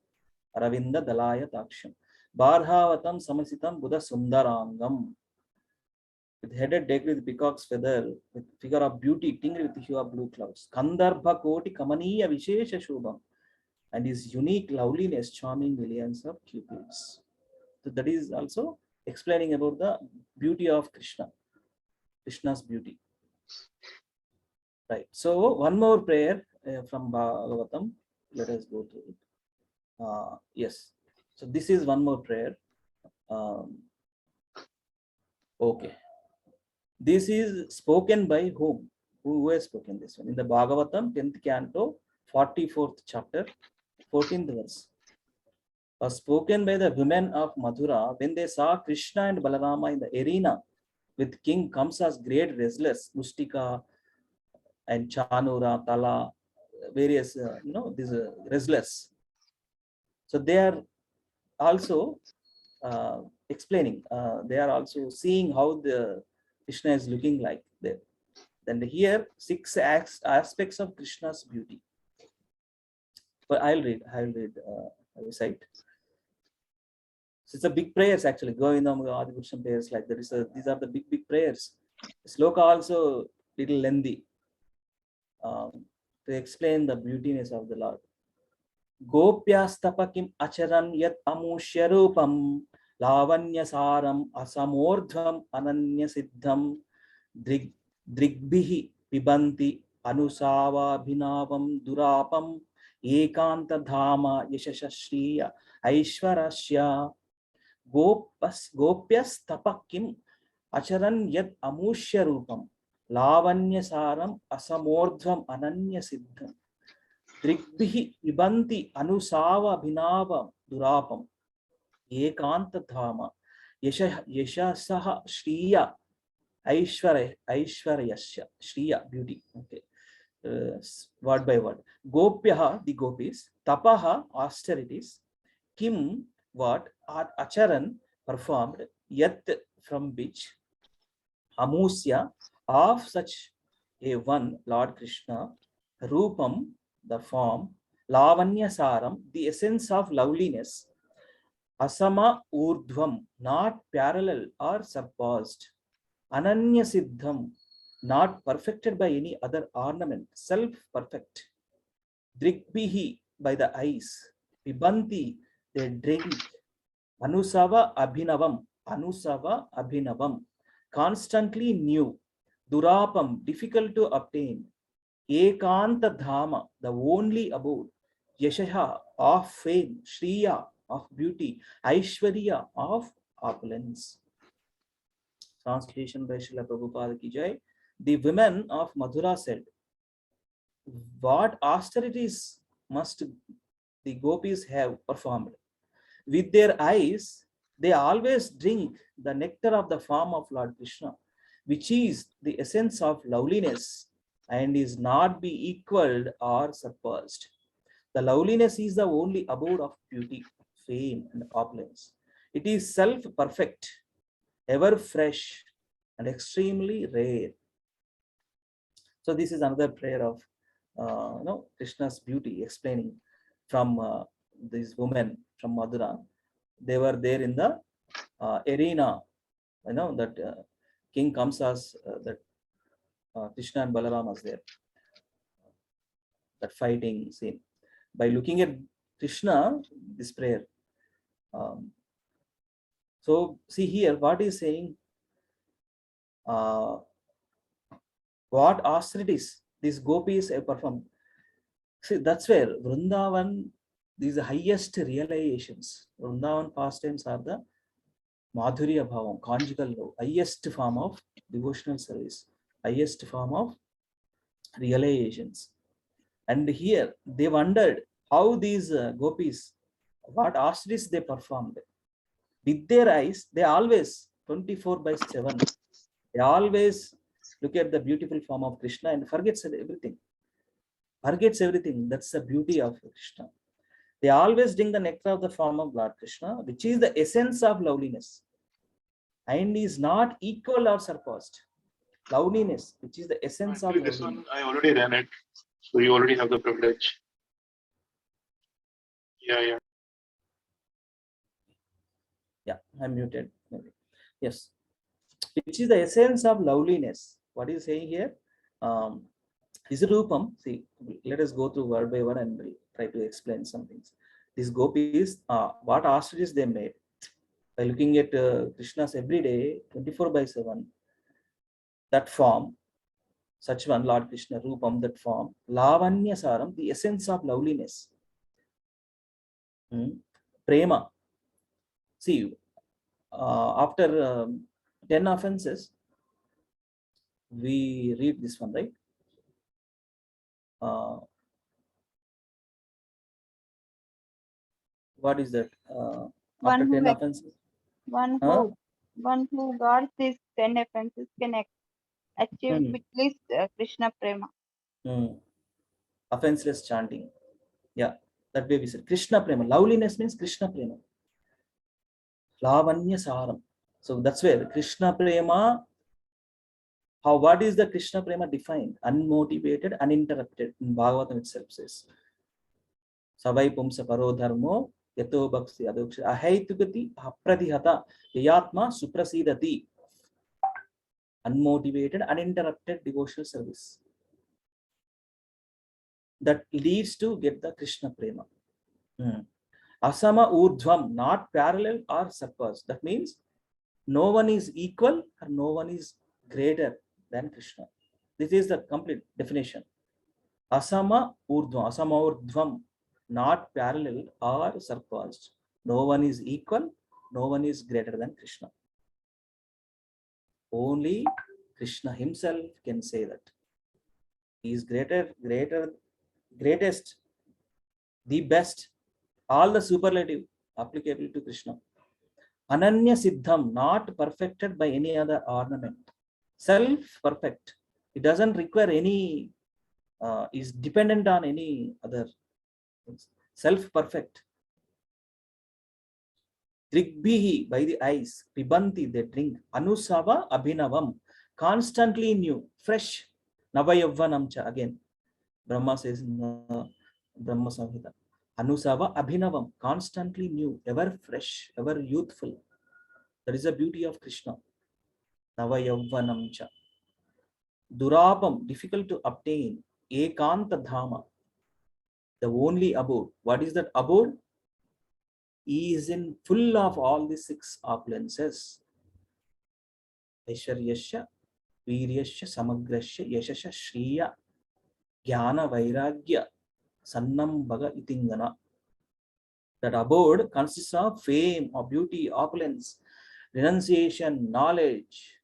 Aravinda Dalayataksham. Bharhavatam Samasitam Buddha Sundarangam. With headed decked with peacock's feather, with figure of beauty tinged with the hue of blue clouds. Kandarbha Koti Kamaniya Vishesha Shubham. And his unique loveliness charming millions of cupids. So that is also explaining about the beauty of Krishna, Krishna's beauty. Right. So one more prayer from Bhagavatam. Let us go to it. Yes. So this is one more prayer. Okay. This is spoken by whom? Who has spoken this one? In the Bhagavatam, 10th Canto, 44th chapter, 14th verse. Was spoken by the women of Mathura when they saw Krishna and Balarama in the arena with King Kamsa's great wrestlers, Mustika and Chanura, Tala, various, these wrestlers. So they are also explaining, they are also seeing how the Krishna is looking like there. Then here, 6 aspects of Krishna's beauty. But I'll read, I recite. So it's a big prayers actually. Govindam, Adibhushan prayers like that. These are the big prayers. Sloka also little lengthy to explain the beautiness of the Lord. Gopyastapakim acharan yat amushyarupam lavanya saram asamordhvam ananya siddham drigbihi pibanti anusava bhinavam durapam ekanta dhama yashashashriya aishwarasya gopyastapakim acharan yat amushyarupam lavanya saram asamordhvam ananya siddham Drigbihi Ibanti Anusava Bhinava Durapam Ekanta Dhama Yashasaha Shriya Aishwaryasya Shriya beauty. Okay. Word by word. Gopyaha, the gopis, Tapaha, austerities, Kim, what Acharan performed, Yat from which, Amusya, of such a one, Lord Krishna, Rupam, the form, Lavanya Saram, the essence of loveliness. Asama Urdhvam, not parallel or surpassed. Ananya Siddham, not perfected by any other ornament, self-perfect. Drigbihi, by the eyes. Pibanti, they drink. Anusava Abhinavam, Anusava Abhinavam, constantly new. Durapam, difficult to obtain. Ekanta Dhama, the only abode. Yashaha, of fame. Shriya, of beauty. Aishwarya, of opulence. Translation by Srila Prabhupada ki jai. The women of Mathura said, what austerities must the gopis have performed? With their eyes, they always drink the nectar of the form of Lord Krishna, which is the essence of loveliness and is not be equaled or surpassed. The loveliness is the only abode of beauty, fame, and opulence. It is self-perfect, ever fresh, and extremely rare. So this is another prayer of Krishna's beauty, explaining from these women from Madhura. They were there in the arena, that King Kamsa's, that Krishna and Balaram was there, that fighting scene. By looking at Krishna, this prayer. So see here, what is saying, what austerities these gopis have performed. See, that's where Vrindavan, these are highest realizations. Vrindavan pastimes are the Madhurya Bhavam, conjugal love, highest form of devotional service, highest form of realizations. And here they wondered how these gopis, what austerities they performed. With their eyes, they always 24/7, they always look at the beautiful form of Krishna and forgets everything. Forgets everything. That's the beauty of Krishna. They always drink the nectar of the form of Lord Krishna, which is the essence of loveliness and is not equal or surpassed. Loveliness, which is the essence of Actually, this loveliness. one I already ran it, so you already have the privilege. Yeah. Yeah, I'm muted. Maybe. Yes, which is the essence of loveliness. What is saying here? Is Rupam. See, let us go through word by word and we'll try to explain some things. These gopis, what austerities they made by looking at Krishna's every day, 24/7, that form, such one, Lord Krishna, Rupam, that form, Lavanya Saram, the essence of loveliness. Prema. See, after 10 offenses, we read this one, right? What is that? After 10 offenses? One who guards these 10 offenses can achieve quickly Krishna Prema. Offenseless chanting. Yeah, that way we said Krishna Prema. Loveliness means Krishna Prema. Lavanya Saram. So that's where Krishna Prema, what is the Krishna Prema defined? Unmotivated, uninterrupted. In Bhagavatam itself says, Savai Pumsa Paro Dharmo, Yato Bhakti Adoksha, Ahaitukati, Apradihata, Yayatma, Suprasidati. Unmotivated, uninterrupted devotional service. That leads to get the Krishna Prema. Asama Urdhvam, not parallel or surpassed. That means no one is equal or no one is greater than Krishna. This is the complete definition. Asama Urdhvam, not parallel or surpassed. No one is equal, no one is greater than Krishna. Only Krishna himself can say that. He is greatest, the best, all the superlative applicable to Krishna. Ananya Siddham, not perfected by any other ornament. Self-perfect. It doesn't require any, is dependent on any other things. Self-perfect. Drigbihi, by the eyes. Pibanti, they drink. Anusava Abhinavam, constantly new, fresh. Navayavvanamcha, again. Brahma says in Brahma Samhita. Anusava Abhinavam, constantly new, ever fresh, ever youthful. That is the beauty of Krishna. Nava Yavvanam cha. Durapam, difficult to obtain. Ekanta Dhama, the only abode. What is that abode? He is in full of all the six opulences. Aishwaryasya, Viryasya, Samagrasya, Yashasya, Shriya, Jnana, Vairagya, Sannam, Bhaga, Itingana. That abode consists of fame, of beauty, opulence, renunciation, knowledge,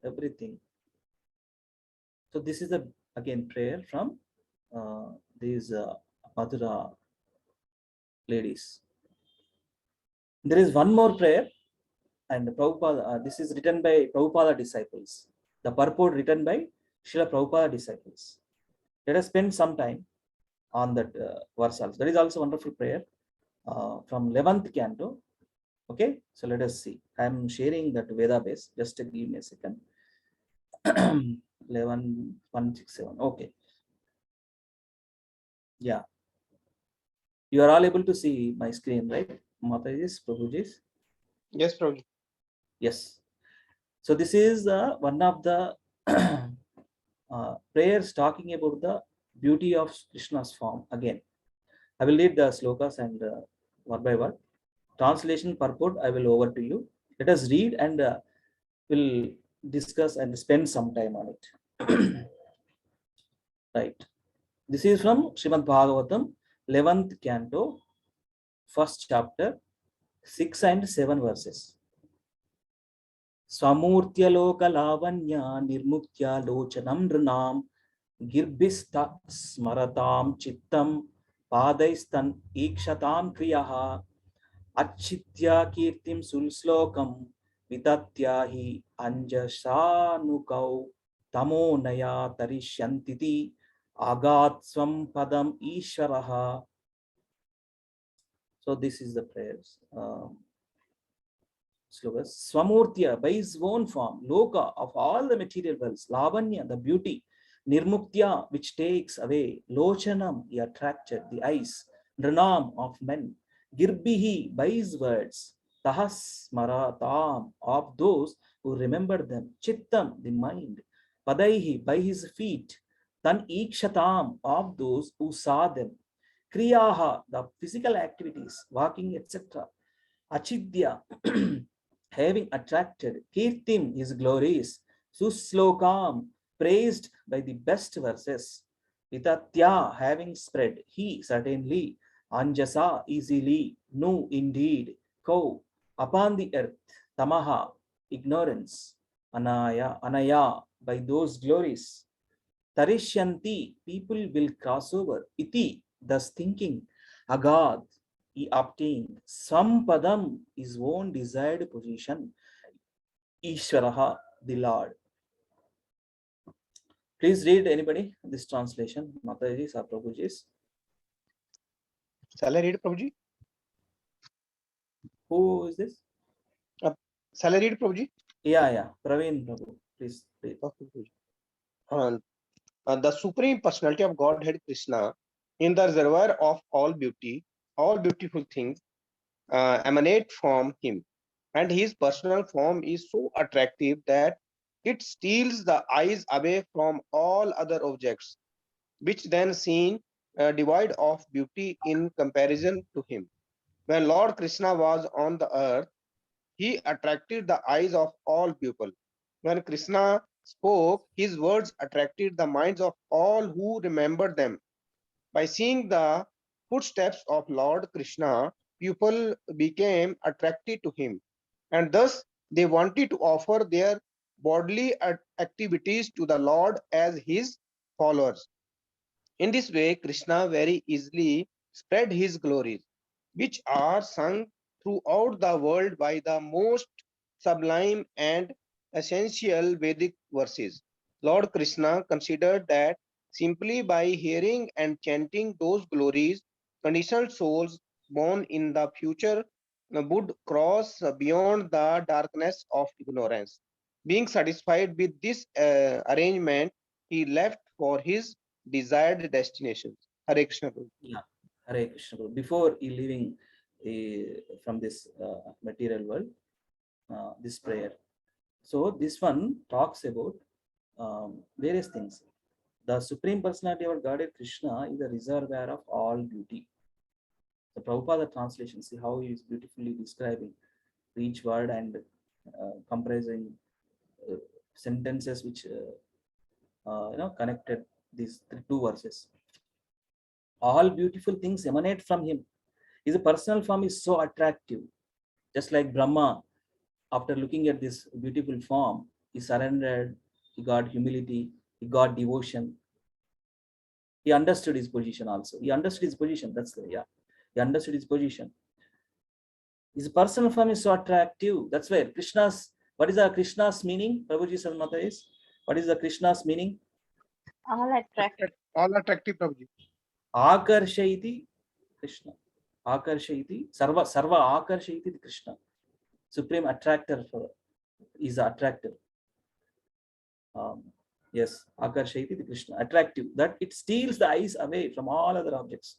everything. So this is again prayer from these Madhura ladies. There is one more prayer, and Prabhupada, this is written by Prabhupada disciples. The purport written by Srila Prabhupada disciples. Let us spend some time on that verse also. That is also a wonderful prayer from 11th Canto. Okay, so let us see. I am sharing that Veda base. Just give me a second. 11.167. Okay. Yeah. You are all able to see my screen, right? Mataji's, Prabhuji's? Yes, Prabhuji. Yes. So this is one of the prayers talking about the beauty of Krishna's form. Again, I will read the slokas and one by one. Translation purport, I will over to you. Let us read and we'll discuss and spend some time on it. Right. This is from Srimad Bhagavatam, 11th Canto, 1st chapter, 6 and 7 verses. Swamurtya loka lavanya nirmuktya lochanam nrunam girbista smaratam chittam padaistan ikshatam kriyaha achitya kirtim sulslokam vitatya hi anjasanukau tamonaya tarishyantiti agatsvam padam ishvaraha. So this is the prayers. Slokas. Swamurtya, by his own form, Loka, of all the material worlds, Lavanya, the beauty, Nirmuktya, which takes away, Lochanam, he attracted, the eyes, Nranam, of men, Girbihi, by his words, Tahas Maratam, of those who remember them, Chittam, the mind, Padaihi, by his feet, Tan Ikshatam, of those who saw them, Kriyaha, the physical activities, walking, etc. Achidya, having attracted, Kirtim, his glories, Suslokam, praised by the best verses, Vitatya, having spread, he certainly, Anjasa, easily, Nu, indeed, Kau, upon the earth, Tamaha, ignorance, Anaya, by those glories, Tarishyanti, people will cross over, Iti, thus thinking, Agad, he obtained Sampadam, his own desired position, Ishvaraha, the Lord. Please read anybody this translation, Mataji's or Prabhuji's. Shall I read, Prabhuji? Who is this? Shall I read, Prabhuji? Yeah, Praveen Prabhu. Please read. Okay, Prabhuji. The Supreme Personality of Godhead Krishna, in the reservoir of all beauty, all beautiful things emanate from him. And his personal form is so attractive that it steals the eyes away from all other objects, which then seen devoid of beauty in comparison to him. When Lord Krishna was on the earth, he attracted the eyes of all people. When Krishna spoke, his words attracted the minds of all who remembered them. By seeing the footsteps of Lord Krishna, people became attracted to him, and thus they wanted to offer their bodily activities to the Lord as his followers. In this way, Krishna very easily spread his glories, which are sung throughout the world by the most sublime and essential Vedic verses. Lord Krishna considered that simply by hearing and chanting those glories, conditioned souls born in the future would cross beyond the darkness of ignorance. Being satisfied with this arrangement, he left for his desired destination. Hare Krishna. Prabhuji. Yeah, Hare Krishna. Before leaving from this material world, this prayer. So this one talks about various things. The Supreme Personality of Godhead Krishna is the reservoir of all beauty. The Prabhupada translation, see how he is beautifully describing each word and comprising sentences which connected these two verses. All beautiful things emanate from him. His personal form is so attractive. Just like Brahma, after looking at this beautiful form, he surrendered, he got humility, he got devotion. He understood his position also. He understood his position. That's the, yeah. He understood his position. His personal form is so attractive. That's why Krishna's, what is the Krishna's meaning? Prabhuji Samata is, what is the Krishna's meaning? All attractive. All attractive, Prabhuji. Akarshayiti Krishna. Akarshayiti, Sarva Akarshayiti Krishna. Supreme attractor for is attractive. Yes, Akarshayiti Krishna. Attractive. That it steals the eyes away from all other objects.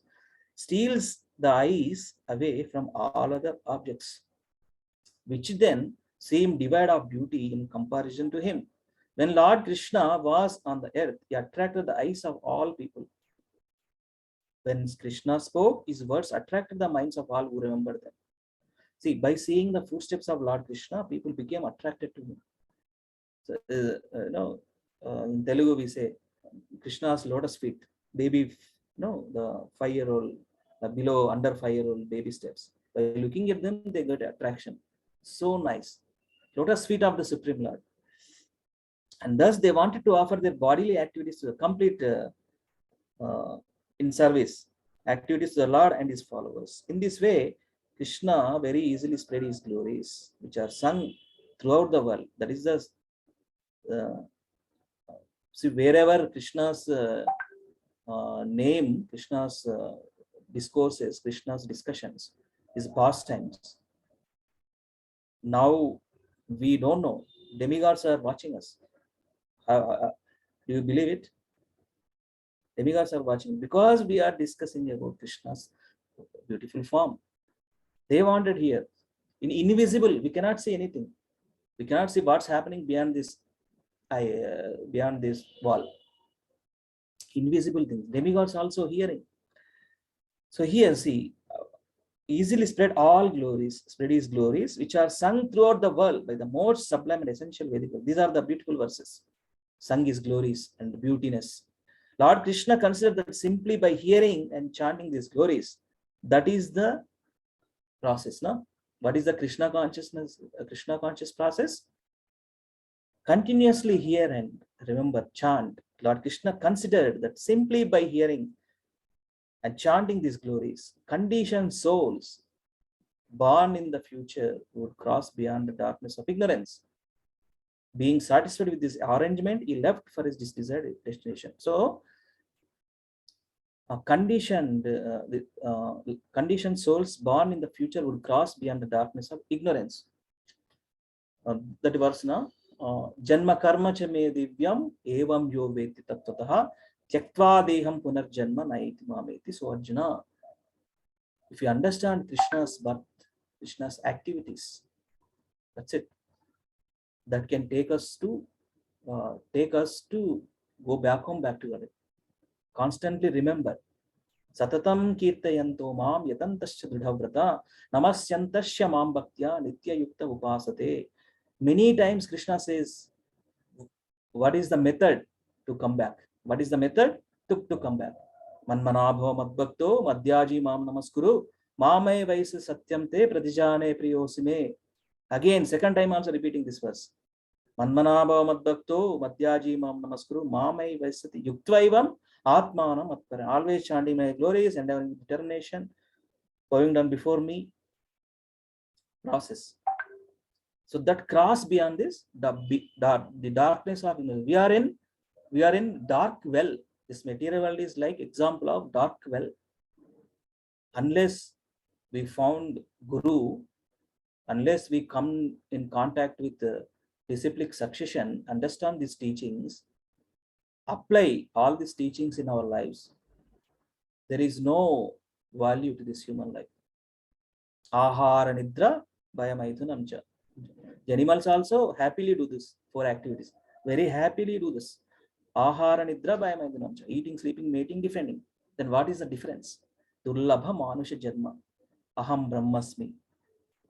Steals the eyes away from all other objects, which then seem devoid of beauty in comparison to him. When Lord Krishna was on the earth, he attracted the eyes of all people. When Krishna spoke, his words attracted the minds of all who remembered them. See, by seeing the footsteps of Lord Krishna, people became attracted to him. So, in Telugu we say, Krishna's lotus feet, baby, the 5-year-old, below under 5-year-old baby steps. By looking at them, they get attraction. So nice. Lotus feet of the Supreme Lord. And thus they wanted to offer their bodily activities to the complete in service, activities to the Lord and his followers. In this way, Krishna very easily spread his glories, which are sung throughout the world. That is the see, wherever Krishna's name, Krishna's discourses, Krishna's discussions, his pastimes. Now we don't know. Demigods are watching us. Do you believe it? Demigods are watching because we are discussing about Krishna's beautiful form. They wanted here. In invisible, we cannot see anything. We cannot see what's happening beyond this wall. Invisible things. Demigods also hearing. So here, see, easily spread his glories, which are sung throughout the world by the most sublime and essential vehicle. These are the beautiful verses. Sung his glories and beautiness. Lord Krishna considered that simply by hearing and chanting these glories, that is the process. No? What is the Krishna consciousness, Krishna conscious process? Continuously hear and remember, chant. Lord Krishna considered that simply by hearing and chanting these glories, conditioned souls born in the future would cross beyond the darkness of ignorance. Being satisfied with this arrangement, he left for his desired destination. So, conditioned souls born in the future would cross beyond the darkness of ignorance. That verse now. Janma karma cha me divyam evam yo veti tattvataha tyaktva deham punarjanma naiti mameti. So Arjuna, if you understand Krishna's birth, Krishna's activities, that's it. That can take us to go back home, back to God. Constantly remember. Satatam kirtayanto mam yatantasya dridhavrata namasyantasya mam bhaktya nitya yukta upasate. Many times Krishna says, what is the method to come back? What is the method to come back? Manmanabhava madbhakto madhyaji mam namaskuru mamay vaisa satyam te pratijane priyosime. Again, second time also repeating this verse. Manmanabhava madbhakto madhyaji mam namaskuru mamay vaisati yuktva atmanam atpara. Always chanting my glories and having determination, going down before me. Process. So that cross beyond this, the darkness of ignorance. We are in dark well. This material world is like example of dark well. Unless we found Guru, unless we come in contact with the disciplic succession, understand these teachings, apply all these teachings in our lives, there is no value to this human life. Ahara nidra bhayamaithunamcha. The animals also happily do this 4 activities. Very happily do this. Ahara nidra bhayamaithunamcha. Eating, sleeping, mating, defending. Then what is the difference? Durlabha manusha janma. Aham brahmasmi.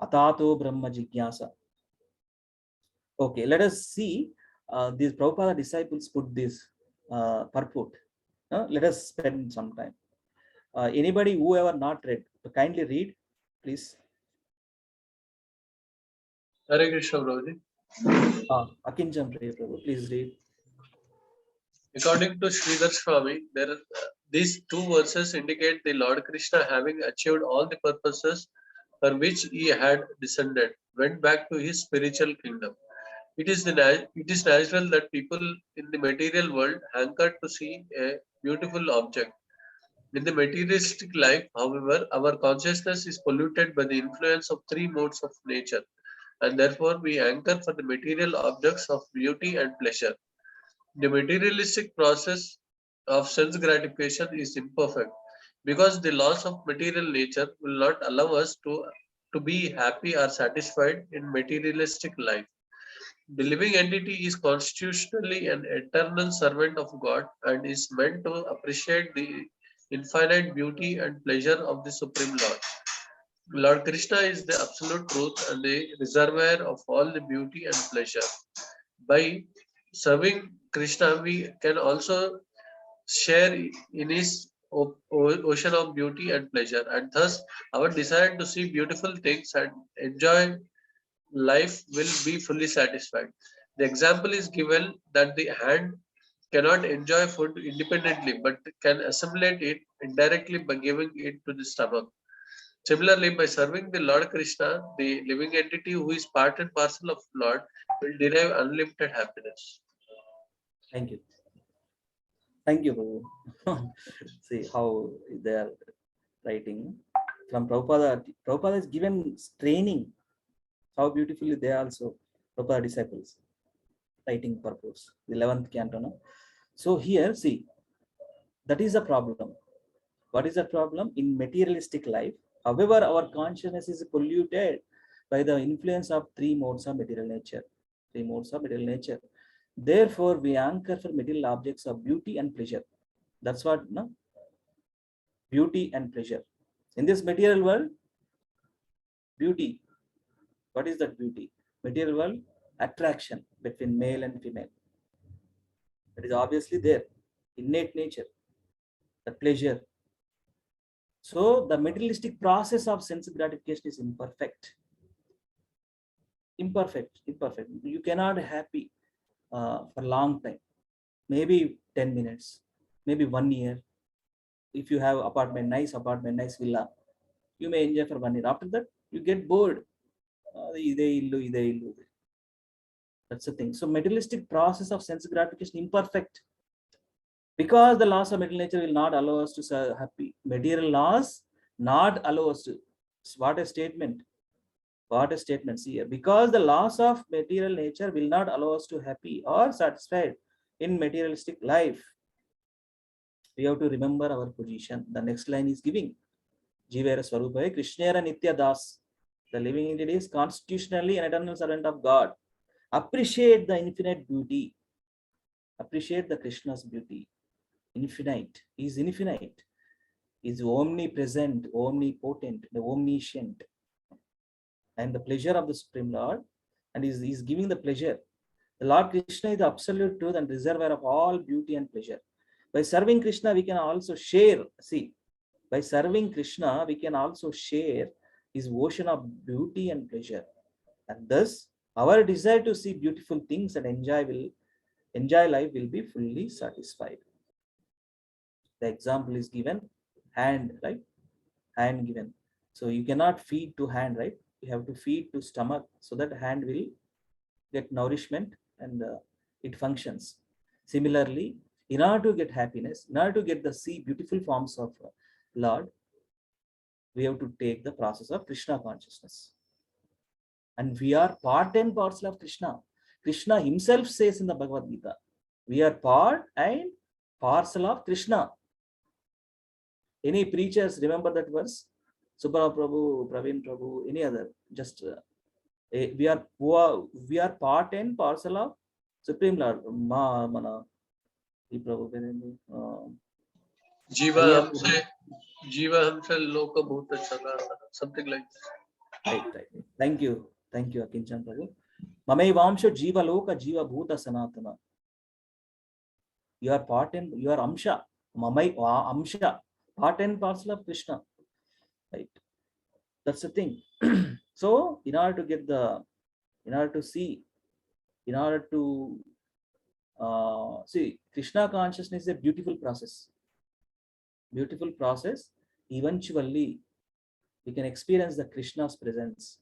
Atato brahma jigyasa. Okay, let us see. These Prabhupada disciples put this purport. Let us spend some time. Anybody who ever not read, kindly read, please. Hare Krishna, Prabhuji. Akincham Prabhu, please read. According to Sridhar Swami, these 2 verses indicate the Lord Krishna, having achieved all the purposes for which he had descended, went back to his spiritual kingdom. It is natural that people in the material world hanker to see a beautiful object. In the materialistic life, however, our consciousness is polluted by the influence of 3 modes of nature, and therefore we hanker for the material objects of beauty and pleasure. The materialistic process of sense gratification is imperfect because the laws of material nature will not allow us to be happy or satisfied in materialistic life. The living entity is constitutionally an eternal servant of God and is meant to appreciate the infinite beauty and pleasure of the Supreme Lord. Lord Krishna is the absolute truth and the reservoir of all the beauty and pleasure. By serving Krishna, we can also share in his ocean of beauty and pleasure, and thus our desire to see beautiful things and enjoy life will be fully satisfied. The example is given that the hand cannot enjoy food independently but can assimilate it indirectly by giving it to the stomach. Similarly, by serving the Lord Krishna, the living entity who is part and parcel of Lord will derive unlimited happiness. Thank you. Thank you, Prabhu. See how they are writing from Prabhupada. Prabhupada is given training. How beautifully they are also Prabhupada disciples writing purpose. 11th canto. No? So here, see, that is the problem. What is the problem in materialistic life? However, our consciousness is polluted by the influence of 3 modes of material nature. 3 modes of material nature. Therefore, we anchor for material objects of beauty and pleasure. That's what, no? Beauty and pleasure. In this material world, beauty. What is that beauty? Material world, attraction between male and female. That is obviously there. Innate nature. The pleasure. So the materialistic process of sense gratification is imperfect. Imperfect. You cannot be happy for a long time. Maybe 10 minutes, maybe 1 year. If you have apartment, nice villa, you may enjoy for 1 year. After that, you get bored. That's the thing. So materialistic process of sense gratification imperfect. Because the laws of material nature will not allow us to be happy. Material laws not allow us to. What a statement. What a statement. See here. Because the laws of material nature will not allow us to happy or satisfied in materialistic life. We have to remember our position. The next line is giving. Jivera Swarupai Krishnera Nitya Das. The living entity is constitutionally an eternal servant of God. Appreciate the infinite beauty. Appreciate the Krishna's beauty. Infinite. He is infinite. He is omnipresent, omnipotent, the omniscient. And the pleasure of the Supreme Lord. And he is giving the pleasure. The Lord Krishna is the absolute truth and reservoir of all beauty and pleasure. By serving Krishna, we can also share. See, by serving Krishna, we can also share his ocean of beauty and pleasure. And thus, our desire to see beautiful things and enjoy life will be fully satisfied. The example is given, hand, right? Hand given. So you cannot feed to hand, right? You have to feed to stomach so that hand will get nourishment and it functions. Similarly, in order to get happiness, in order to get the beautiful forms of Lord, we have to take the process of Krishna consciousness. And we are part and parcel of Krishna. Krishna himself says in the Bhagavad Gita, we are part and parcel of Krishna. Any preachers remember that verse? Subhara Prabhu, Praveen Prabhu, any other? Just we are part and parcel of Supreme Lord. Mana, Prabhu, Jiva Hamsa Loka Bhuta Sanatana, something like that. Right. Thank you, Akinchan Prabhu. Mamai Vamsha Jiva Loka Jiva Bhuta Sanatana. You are part and you are Amsha. Mamai Amsha, part and parcel of Krishna. Right. That's the thing. So, in order to see Krishna consciousness is a beautiful process. Eventually we can experience the Krishna's presence.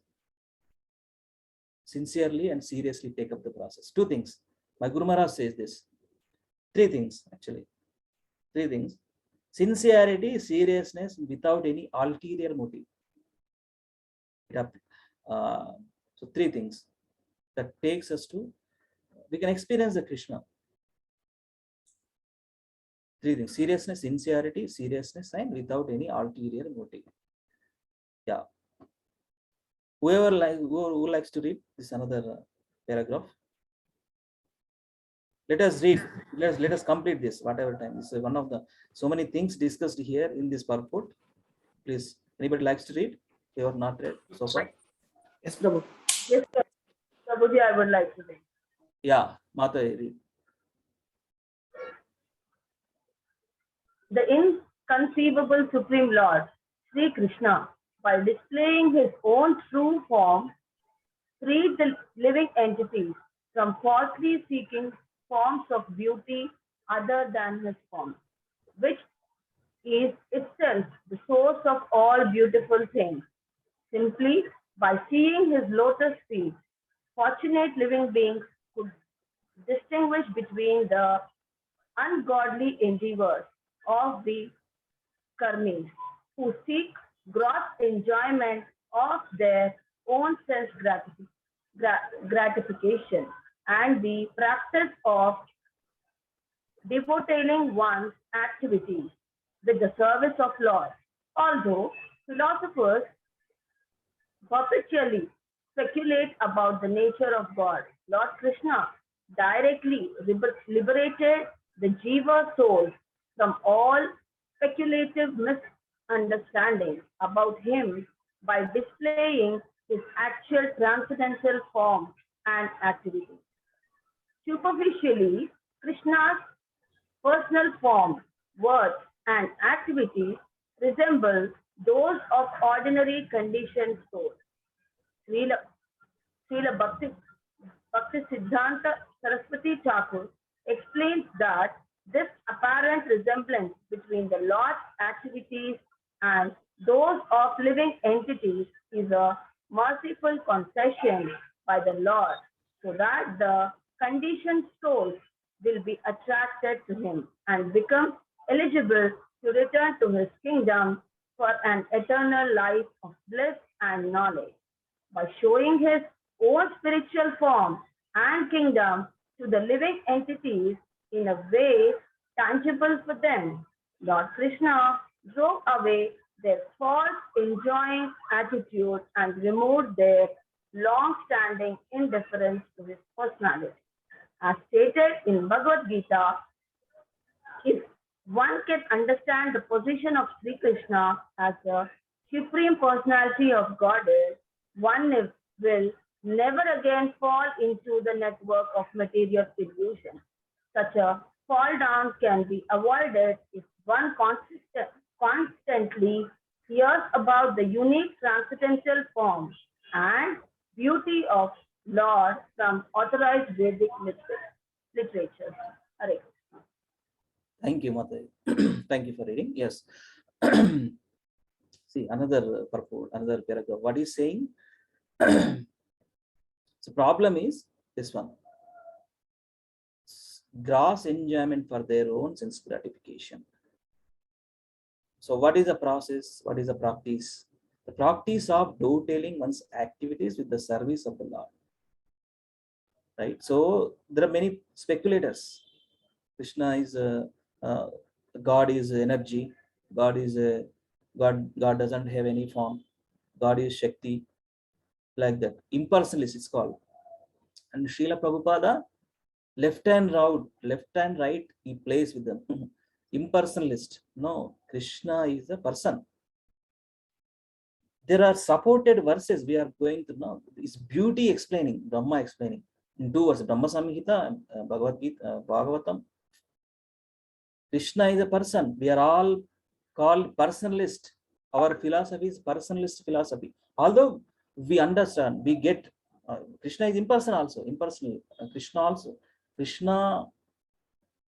Sincerely and seriously take up the process. Two things. My Guru Maharaj says this. Three things actually. Sincerity, seriousness without any ulterior motive. So three things that takes us to, we can experience the Krishna. Three things: seriousness, sincerity, seriousness, and without any ulterior motive. Yeah. Who likes to read this another paragraph? Let us read. Let us complete this whatever time. This is one of the so many things discussed here in this purport. Please, anybody likes to read? They are not read so far. Yes, Prabhu. Yes, Prabhuji, I would like to read. Yeah, Mata, read. The inconceivable Supreme Lord, Sri Krishna, by displaying his own true form, freed the living entities from falsely seeking forms of beauty other than his form, which is itself the source of all beautiful things. Simply by seeing his lotus feet, fortunate living beings could distinguish between the ungodly endeavors of the karmis who seek gross enjoyment of their own sense gratification and the practice of devoting one's activities with the service of Lord. Although philosophers perpetually speculate about the nature of God, Lord Krishna directly liberated the Jiva soul from all speculative misunderstandings about him by displaying his actual transcendental form and activity. Superficially, Krishna's personal form, words, and activities resemble those of ordinary conditioned souls. Srila Bhakti Siddhanta Saraswati Thakur explains that this apparent resemblance between the Lord's activities and those of living entities is a merciful concession by the Lord, so that the conditioned souls will be attracted to him and become eligible to return to his kingdom for an eternal life of bliss and knowledge. By showing his own spiritual form and kingdom to the living entities in a way tangible for them, Lord Krishna drove away their false enjoying attitude and removed their long-standing indifference to his personality. As stated in Bhagavad Gita, if one can understand the position of Sri Krishna as the Supreme Personality of Godhead, one will never again fall into the network of material illusion. Such a fall down can be avoided if one constantly hears about the unique transcendental form and beauty of Lord from authorized Vedic literature. Hare. Thank you, Mata. Thank you for reading. Yes. See, another purport, another paragraph. What is saying? So problem is this one. Gross enjoyment for their own sense gratification. So what is the process? What is the practice? The practice of dovetailing one's activities with the service of the Lord. Right? So there are many speculators. Krishna is God is energy. God is a God. God doesn't have any form. God is Shakti, like that. Impersonalist it's called. And Srila Prabhupada, left and right, he plays with them. Impersonalist. No, Krishna is a person. There are supported verses we are going to know. It's beauty explaining, Brahma explaining. In two verses, Brahma Samhita and Bhagavad Gita, Bhagavatam. Krishna is a person. We are all called personalist. Our philosophy is personalist philosophy. Although we understand, we get Krishna is impersonal also, impersonal. Krishna also. Krishna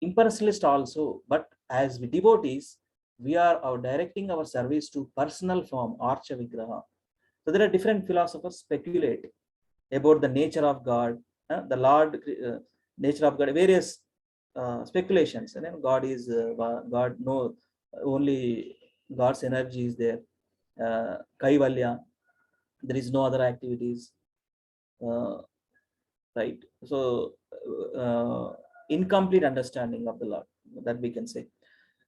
impersonalist also. But as we devotees, we are directing our service to personal form, Archa Vigraha. So there are different philosophers speculate about the nature of God, the Lord, nature of God, various speculations. And then God is God. No, only God's energy is there. Kaivalya. There is no other activities. Right. So incomplete understanding of the Lord, that we can say.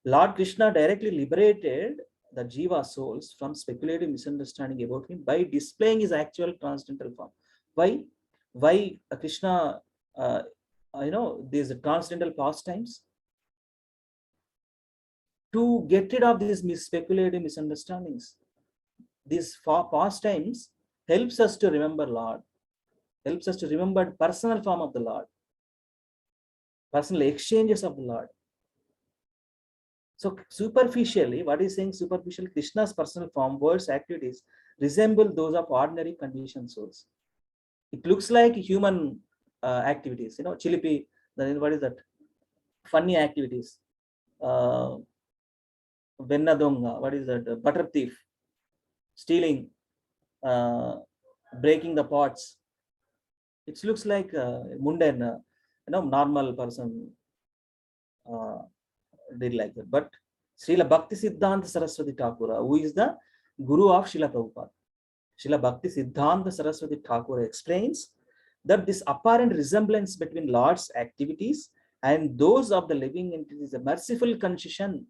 Lord Krishna directly liberated the Jiva souls from speculative misunderstanding about him by displaying his actual transcendental form. Why? Why Krishna, these transcendental pastimes? To get rid of these speculative misunderstandings. These pastimes helps us to remember Lord, helps us to remember the personal form of the Lord, personal exchanges of the Lord. So superficially, what is saying superficial? Krishna's personal form, words, activities resemble those of ordinary conditioned souls. It looks like human activities, chilipi, what is that? Funny activities. Vennadonga, what is that? Butter thief, stealing, breaking the pots. It looks like mundane, normal person did like that. But Srila Bhakti Siddhanta Saraswati Thakura, who is the Guru of Srila Prabhupada, Srila Bhakti Siddhanta Saraswati Thakura explains that this apparent resemblance between Lord's activities and those of the living entities, a merciful concession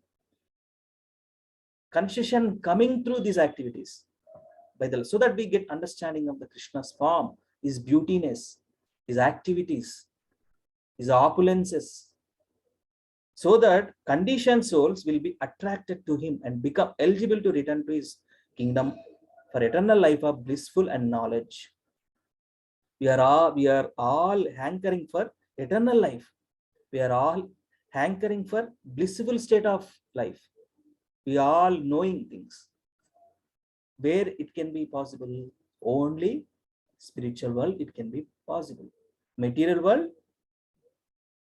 coming through these activities, so that we get understanding of the Krishna's form, his beautiness, his activities, his opulences, so that conditioned souls will be attracted to him and become eligible to return to his kingdom for eternal life of blissful and knowledge. We are all hankering for eternal life. We are all hankering for blissful state of life. We are all knowing things. Where it can be possible? Only spiritual world it can be possible. Material world,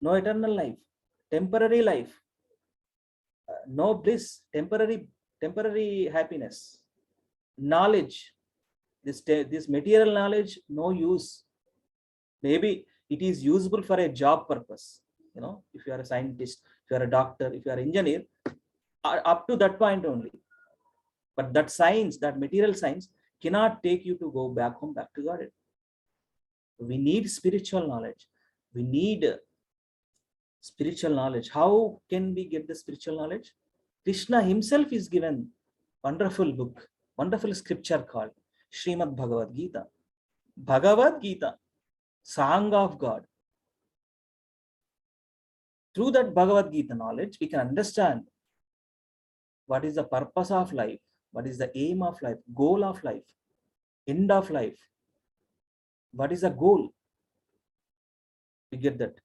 no eternal life. Temporary life, no bliss, temporary happiness. Knowledge, this material knowledge, no use. Maybe it is usable for a job purpose. If you are a scientist, if you are a doctor, if you are an engineer, up to that point only. But that science, that material science, cannot take you to go back home, back to God. We need spiritual knowledge. We need spiritual knowledge. How can we get the spiritual knowledge? Krishna himself is given wonderful book, wonderful scripture called Srimad Bhagavad Gita. Bhagavad Gita, Song of God. Through that Bhagavad Gita knowledge, we can understand what is the purpose of life, what is the aim of life, goal of life, end of life. What is the goal? We get that.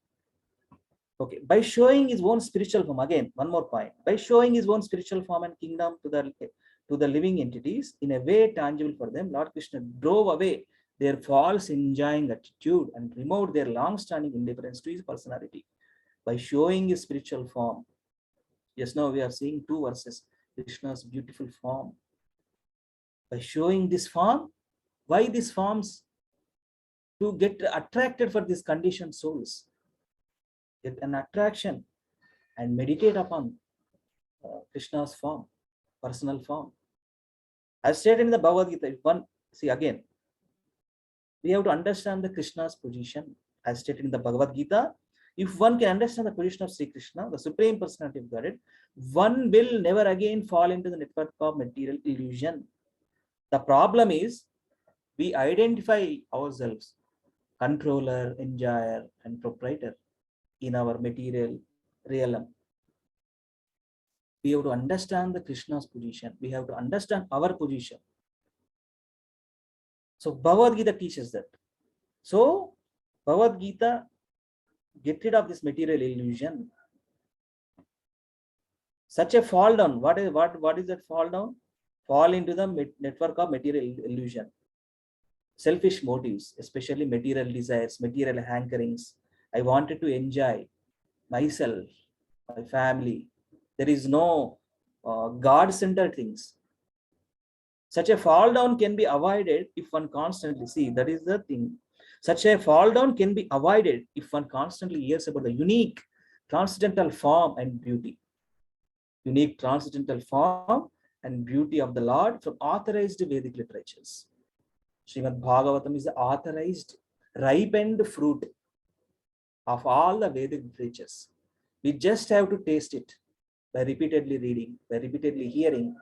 Okay, by showing his own spiritual form, again, one more point. By showing his own spiritual form and kingdom to the living entities in a way tangible for them, Lord Krishna drove away their false enjoying attitude and removed their long-standing indifference to his personality. By showing his spiritual form. Yes, now we are seeing two verses, Krishna's beautiful form. By showing this form, why these forms? To get attracted for these conditioned souls. Get an attraction and meditate upon Krishna's form, personal form. As stated in the Bhagavad Gita, see again, we have to understand the Krishna's position. As stated in the Bhagavad Gita, If one can understand the position of Sri Krishna, the Supreme Personality of Godhead, one will never again fall into the network of material illusion. The problem is we identify ourselves controller, enjoyer, and proprietor in our material realm. We have to understand the Krishna's position. We have to understand our position. So Bhagavad Gita teaches that. So Bhagavad Gita, get rid of this material illusion. Such a fall down. What is that fall down? Fall into the network of material illusion. Selfish motives, especially material desires, material hankerings. I wanted to enjoy myself, my family. There is no God-centered things. Such a fall down can be avoided if one constantly see. That is the thing. Such a fall down can be avoided if one constantly hears about the unique transcendental form and beauty. Unique transcendental form and beauty of the Lord from authorized Vedic literatures. Srimad Bhagavatam is the authorized, ripened fruit of all the Vedic literatures. We just have to taste it by repeatedly reading, by repeatedly hearing,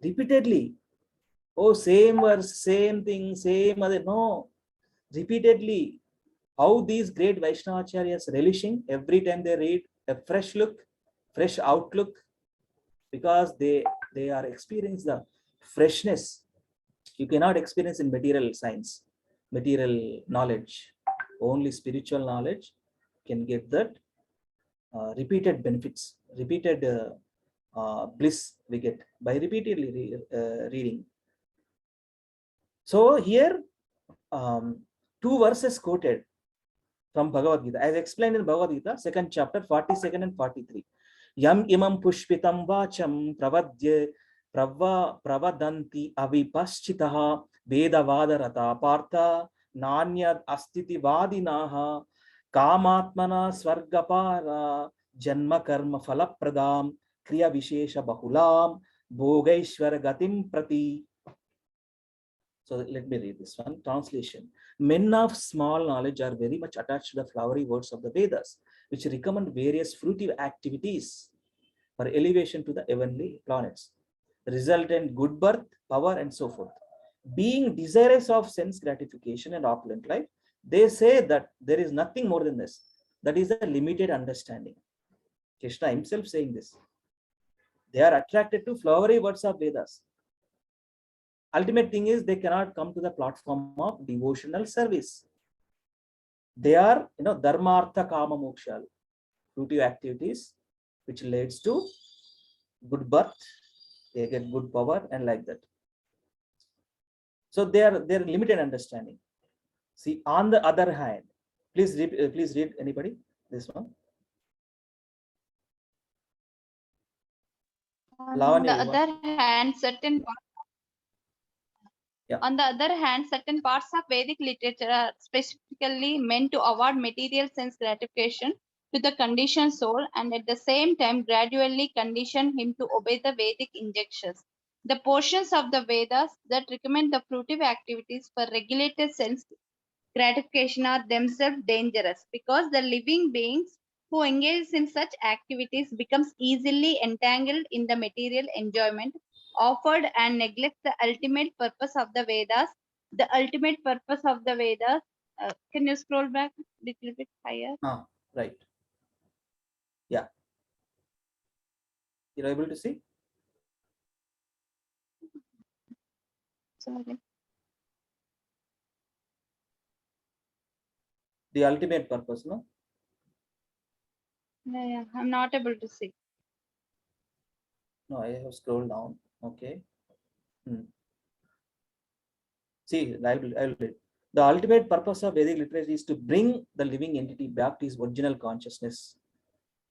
repeatedly. Oh, same verse, same thing, same other. No, repeatedly. How these great Vaishnavacharyas relishing every time they read, a fresh look, fresh outlook, because they are experiencing the freshness. You cannot experience in material science, material knowledge. Only spiritual knowledge can get that repeated benefits, repeated bliss we get by repeatedly reading. So here, two verses quoted from Bhagavad Gita, as explained in Bhagavad Gita, 2nd chapter, 42nd and 43. Yam imam pushpitam vacham pravadye pravadanti avipaschitaha vedavadarata partha nanyad astiti vadinaha kamatmana swargapara janma karma falapradam kriya vishesha bahulam bhogaishwara gatim prati. So let me read this one. Translation. Men of small knowledge are very much attached to the flowery words of the Vedas, which recommend various fruitive activities for elevation to the heavenly planets, resultant good birth, power, and so forth. Being desirous of sense gratification and opulent life, they say that there is nothing more than this. That is a limited understanding. Krishna himself saying this. They are attracted to flowery words of Vedas. Ultimate thing is they cannot come to the platform of devotional service. They are, dharma, artha, kama, moksha, fruitive activities, which leads to good birth. They get good power and like that. So they are limited understanding. See, on the other hand, please read anybody this one. On the other hand, certain parts of Vedic literature are specifically meant to avoid material sense gratification to the conditioned soul and at the same time gradually condition him to obey the Vedic injunctions. The portions of the Vedas that recommend the fruitive activities for regulated sense gratification are themselves dangerous because the living beings who engage in such activities becomes easily entangled in the material enjoyment offered and neglect the ultimate purpose of the Vedas. The ultimate purpose of the Vedas. Can you scroll back a little bit higher? Right. Yeah. You're able to see? Sorry. The ultimate purpose, no? Yeah, I'm not able to see. No, I have scrolled down. Okay. See, I will read. The ultimate purpose of Vedic literature is to bring the living entity back to his original consciousness.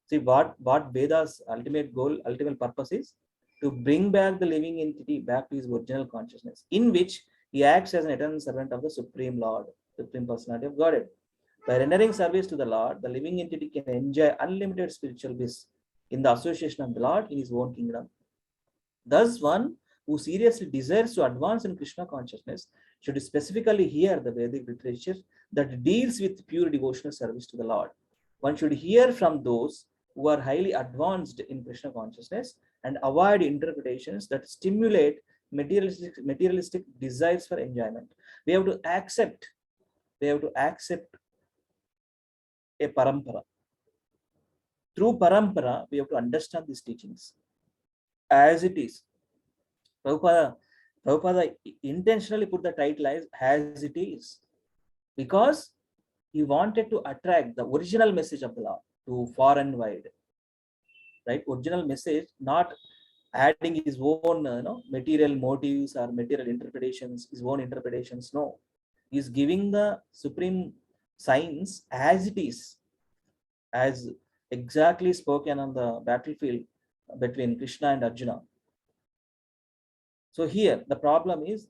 See, what Veda's ultimate goal, ultimate purpose is to bring back the living entity back to his original consciousness, in which he acts as an eternal servant of the Supreme Lord, Supreme Personality of Godhead. By rendering service to the Lord, the living entity can enjoy unlimited spiritual bliss in the association of the Lord in his own kingdom. Thus, one who seriously desires to advance in Krishna consciousness should specifically hear the Vedic literature that deals with pure devotional service to the Lord. One should hear from those who are highly advanced in Krishna consciousness and avoid interpretations that stimulate materialistic desires for enjoyment. We have to accept a parampara. Through parampara, we have to understand these teachings as it is. Prabhupada intentionally put the title as it is, because he wanted to attract the original message of the Lord to far and wide. Right? Original message, not adding his own material motives or material interpretations, his own interpretations. No, he is giving the supreme science as it is, as exactly spoken on the battlefield between Krishna and Arjuna. So here the problem is,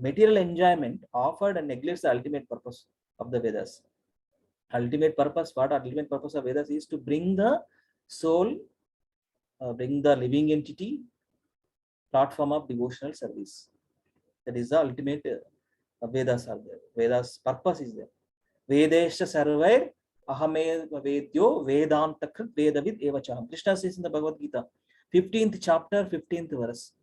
material enjoyment offered and neglects the ultimate purpose of the Vedas. Ultimate purpose of Vedas is to bring the soul, bring the living entity platform of devotional service. That is the ultimate Vedas are there. Vedas purpose is there. Vedesha sarvair ahameva vedyo vedantakrit vedavid evachaham. Krishna says in the Bhagavad Gita, 15th chapter, 15th verse.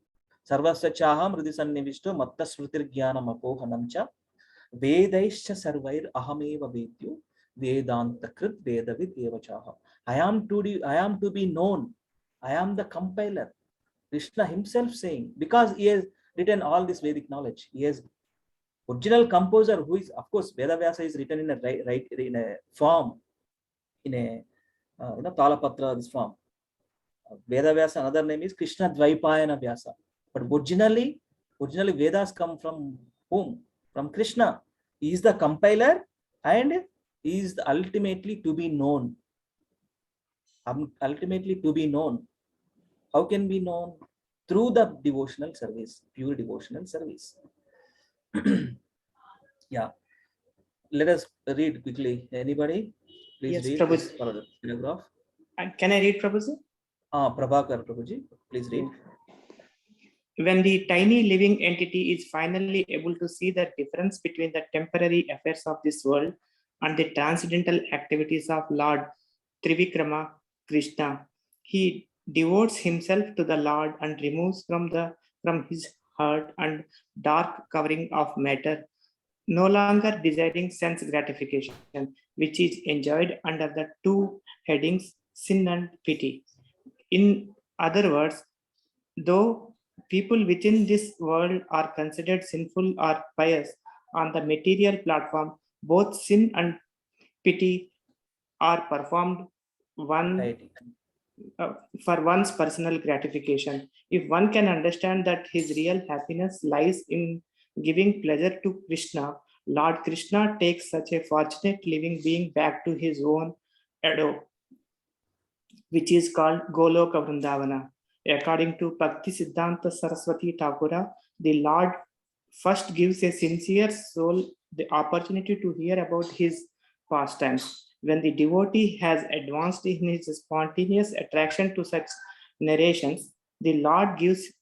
Sarvasya chaham hridi sannivishto matta smritir jnanam apohanam cha vedaischa sarvair ahameva vedyo vedantakrit vedavid evachaham. I am to be known. I am the compiler. Krishna himself saying, because he has written all this Vedic knowledge. He has original composer, who is, of course, Vedavyasa is written in a form, in a Talapatra, this form. Vedavyasa, another name is Krishna Dvaipayana Vyasa. But originally Vedas come from whom? From Krishna. He is the compiler and he is ultimately to be known. Ultimately to be known. How can be known? Through the devotional service, pure devotional service. Yeah. Let us read quickly. Anybody? Please Yes, read Prabhuji. this paragraph. Can I read, Prabhuji? Prabhakar Prabhuji, please read. When the tiny living entity is finally able to see the difference between the temporary affairs of this world and the transcendental activities of Lord Trivikrama Krishna, he devotes himself to the Lord and removes from his heart and dark covering of matter, no longer desiring sense gratification, which is enjoyed under the two headings, sin and pity. In other words, though people within this world are considered sinful or pious on the material platform, both sin and pity are performed for one's personal gratification. If one can understand that his real happiness lies in giving pleasure to Krishna, Lord Krishna takes such a fortunate living being back to his own Edo, which is called Goloka Vrindavana. According to Bhakti Siddhanta Saraswati Thakura, the Lord first gives a sincere soul the opportunity to hear about his pastimes. When the devotee has advanced in his spontaneous attraction to such narrations, the Lord gives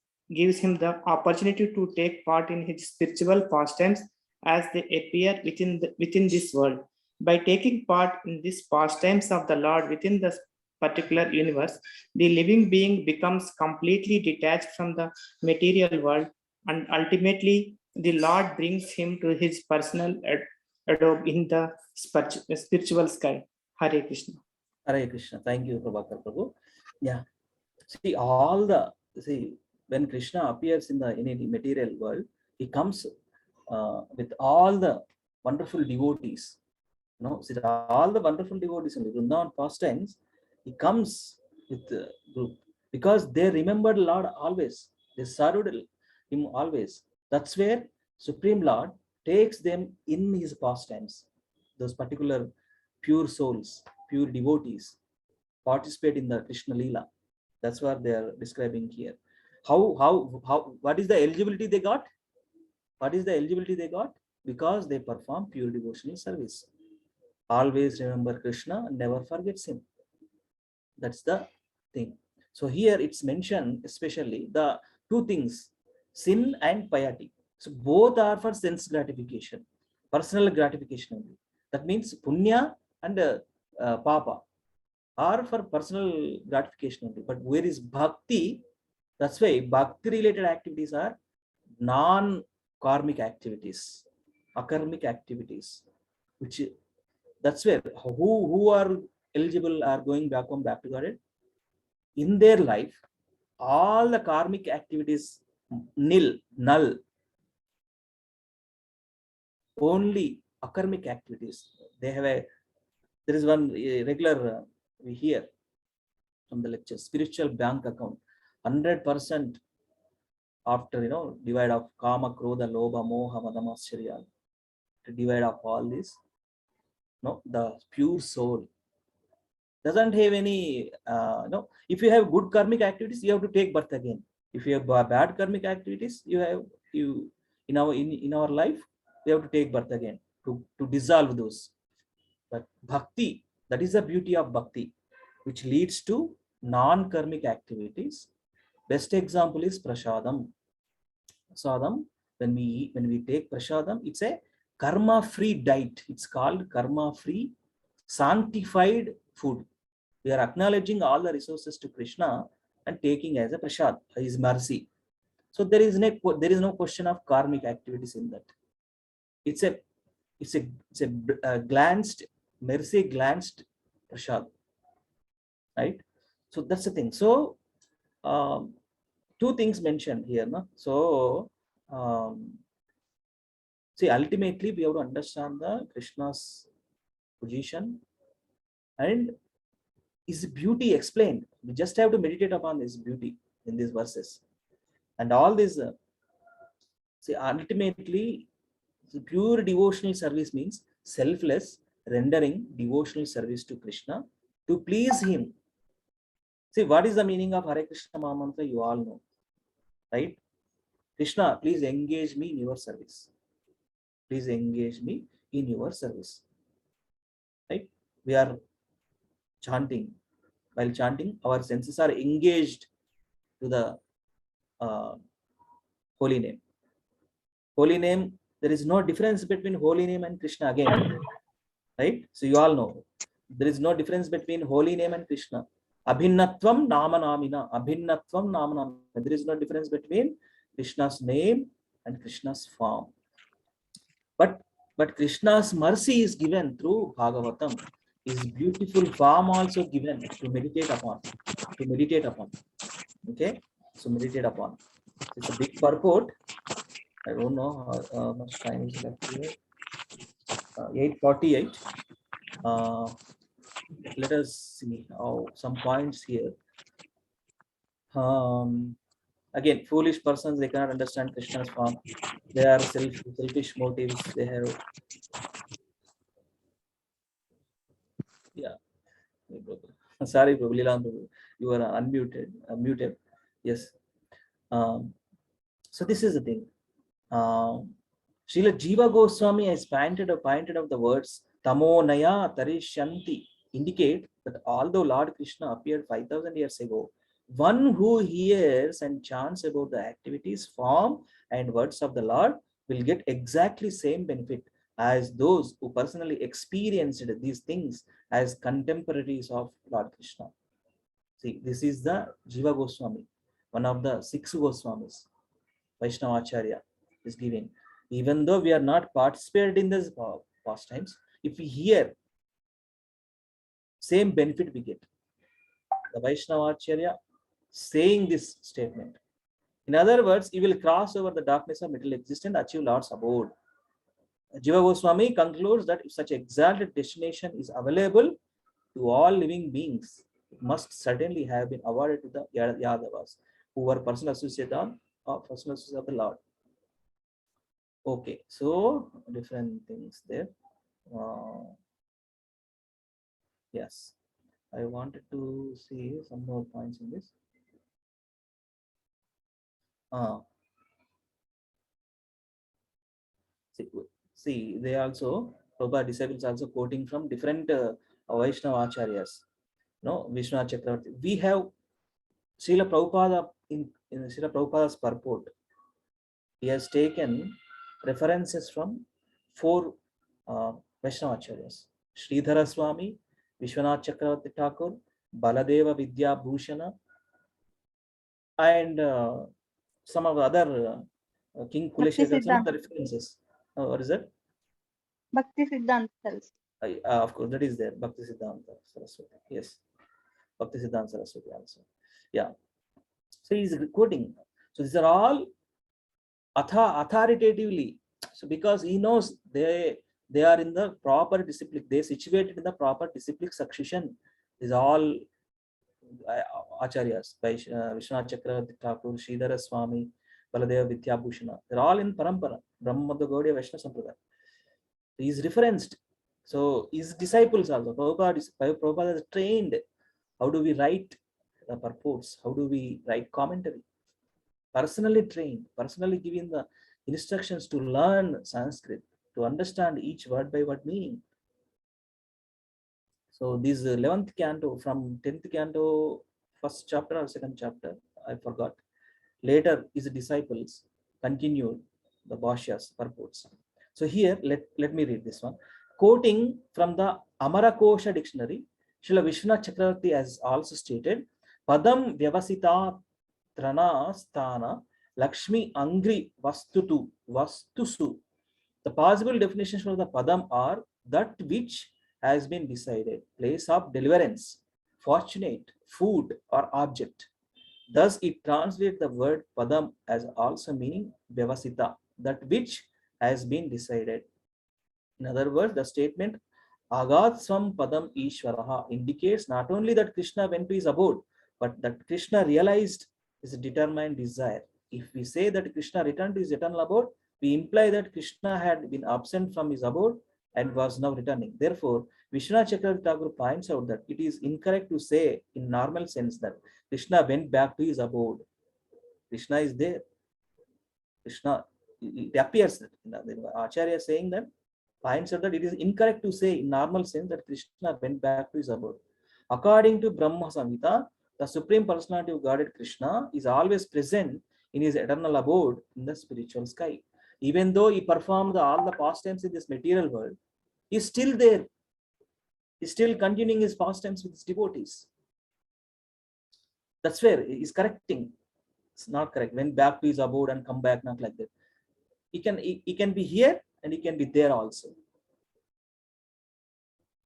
him the opportunity to take part in his spiritual pastimes as they appear within this world. By taking part in these pastimes of the Lord within the particular universe, the living being becomes completely detached from the material world, and ultimately the Lord brings him to his personal abode in the spiritual sky. Hare Krishna. Hare Krishna. Thank you, Prabhakar Prabhu. Yeah. See, when Krishna appears in the material world, he comes with all the wonderful devotees. See, all the wonderful devotees in the Vrindavan pastimes, he comes with the group because they remembered Lord always. They served him always. That's where Supreme Lord takes them in his pastimes. Those particular pure souls, pure devotees participate in the Krishna Leela. That's what they are describing here. What is the eligibility they got? What is the eligibility they got? Because they perform pure devotional service. Always remember Krishna, never forgets him. That's the thing. So here it's mentioned especially the two things, sin and piety. So both are for sense gratification, personal gratification only. That means punya and papa are for personal gratification only. But where is bhakti? That's why bhakti related activities are non-karmic activities, akarmic activities, which that's where who are eligible are going back to Godhead. In their life, all the karmic activities null. Only akarmic activities. They have there is one regular we hear from the lecture, spiritual bank account, 100% after divide of kama, krodha, lobha, moha, madamascharya, to divide of all this. No, the pure soul doesn't have any if you have good karmic activities, you have to take birth again. If you have bad karmic activities, you in our life, we have to take birth again to dissolve those. But bhakti, that is the beauty of bhakti, which leads to non-karmic activities. Best example is prasadam. Prasadam, when we take prasadam, it's a karma-free diet. It's called karma-free, sanctified food. We are acknowledging all the resources to Krishna and taking as a prasad, his mercy. So there is no question of karmic activities in that. It's a glanced mercy, glanced prasad, right? So that's the thing. So two things mentioned here, no? So see, ultimately we have to understand the Krishna's position and his beauty explained. We just have to meditate upon this beauty in these verses. And all this, see, ultimately, pure devotional service means selfless rendering devotional service to Krishna to please him. See, what is the meaning of Hare Krishna Mahamantra? You all know, right? Krishna, please engage me in your service. Please engage me in your service. Right? We are chanting. While chanting, our senses are engaged to the holy name. Holy name, there is no difference between holy name and Krishna again. Right? So you all know, there is no difference between holy name and Krishna. Abhinnatvam nama namina. Abhinnatvam nama namina. There is no difference between Krishna's name and Krishna's form. But Krishna's mercy is given through Bhagavatam. His beautiful form also given to meditate upon. To meditate upon. Okay? So meditate upon. It's a big purport. I don't know how much time is left here. 8:48. Let us see some points here. Again, foolish persons, they cannot understand Krishna's form. They are selfish motives. They have. Yeah. Sorry, Prabhu, Lilananda, you are unmuted. Muted. Yes. So this is the thing. Srila Jiva Goswami has pointed out the words Tamo Naya Tarishanti indicate that although Lord Krishna appeared 5,000 years ago, one who hears and chants about the activities, form, and words of the Lord will get exactly same benefit as those who personally experienced these things as contemporaries of Lord Krishna. See, this is the Jiva Goswami, one of the 6 Goswamis, Vaishnavacharya is giving. Even though we are not participated in this pastimes, if we hear, same benefit we get. The Vaishnavacharya saying this statement. In other words, you will cross over the darkness of material existence and achieve Lord's abode. Jiva Goswami concludes that if such exalted destination is available to all living beings, it must certainly have been awarded to the Yadavas, who were personal associates of the Lord. Okay, so different things there. Yes, I wanted to see some more points in this. See, they also, Prabhupada disciples also quoting from different Vaishnava Acharyas. No, Vishnu Chakravarti. We have Srila Prabhupada in Srila Prabhupada's purport. He has taken references from 4 Vaishnavacharyas. Sridhara Swami, Vishwanath Chakravarti Thakur, Baladeva Vidya Bhushana, and some of the other King Bhakti Kuleshekar, some of the Siddhanta. references. What is that? Bhakti Siddhanta tells. Of course, that is there. Bhakti Siddhanta Saraswati. Yes. Bhakti Siddhanta Saraswati also. Yeah. So he is quoting. So these are all authoritatively. So because he knows they are in the proper discipline, they situated in the proper discipline succession. These are all acharyas by Vishwanath Chakravarti Thakur, Sridhara Swami, Baladeva Vidya Bhushana. They're all in Parampara, Brahma Gaudiya Vaishnava Sampradaya. He is referenced. So his disciples also, Prabhupada has trained. How do we write the purports? How do we write commentary? Personally trained, personally giving the instructions to learn Sanskrit, to understand each word by word meaning. So this 11th canto from 10th canto, first chapter or second chapter, I forgot. Later his disciples continued the Bhashyas purports. So here, let me read this one. Quoting from the Amarakosha dictionary, Srila Vishwanath Chakravarti has also stated, Padam Vyavasita Trana Sthana Lakshmi Angri Vastusu. The possible definitions for the Padam are that which has been decided, place of deliverance, fortunate, food, or object. Thus, it translates the word Padam as also meaning Vyavasita, that which has been decided. In other words, the statement Agat Swam Padam Ishvaraha indicates not only that Krishna went to his abode, but that Krishna realized his determined desire. If we say that Krishna returned to his eternal abode, we imply that Krishna had been absent from his abode and was now returning. Therefore, Vishwanath Chakravarti Thakur points out that it is incorrect to say in normal sense that Krishna went back to his abode. Krishna is there. Krishna, it appears that the Acharya is saying that, points out that it is incorrect to say in normal sense that Krishna went back to his abode. According to Brahma Samhita, the Supreme Personality of Godhead Krishna is always present in his eternal abode in the spiritual sky. Even though he performed all the pastimes in this material world, he is still there. He is still continuing his pastimes with his devotees. That's where he is correcting. It's not correct. Went back to his abode and come back, not like that. He can be here and he can be there also.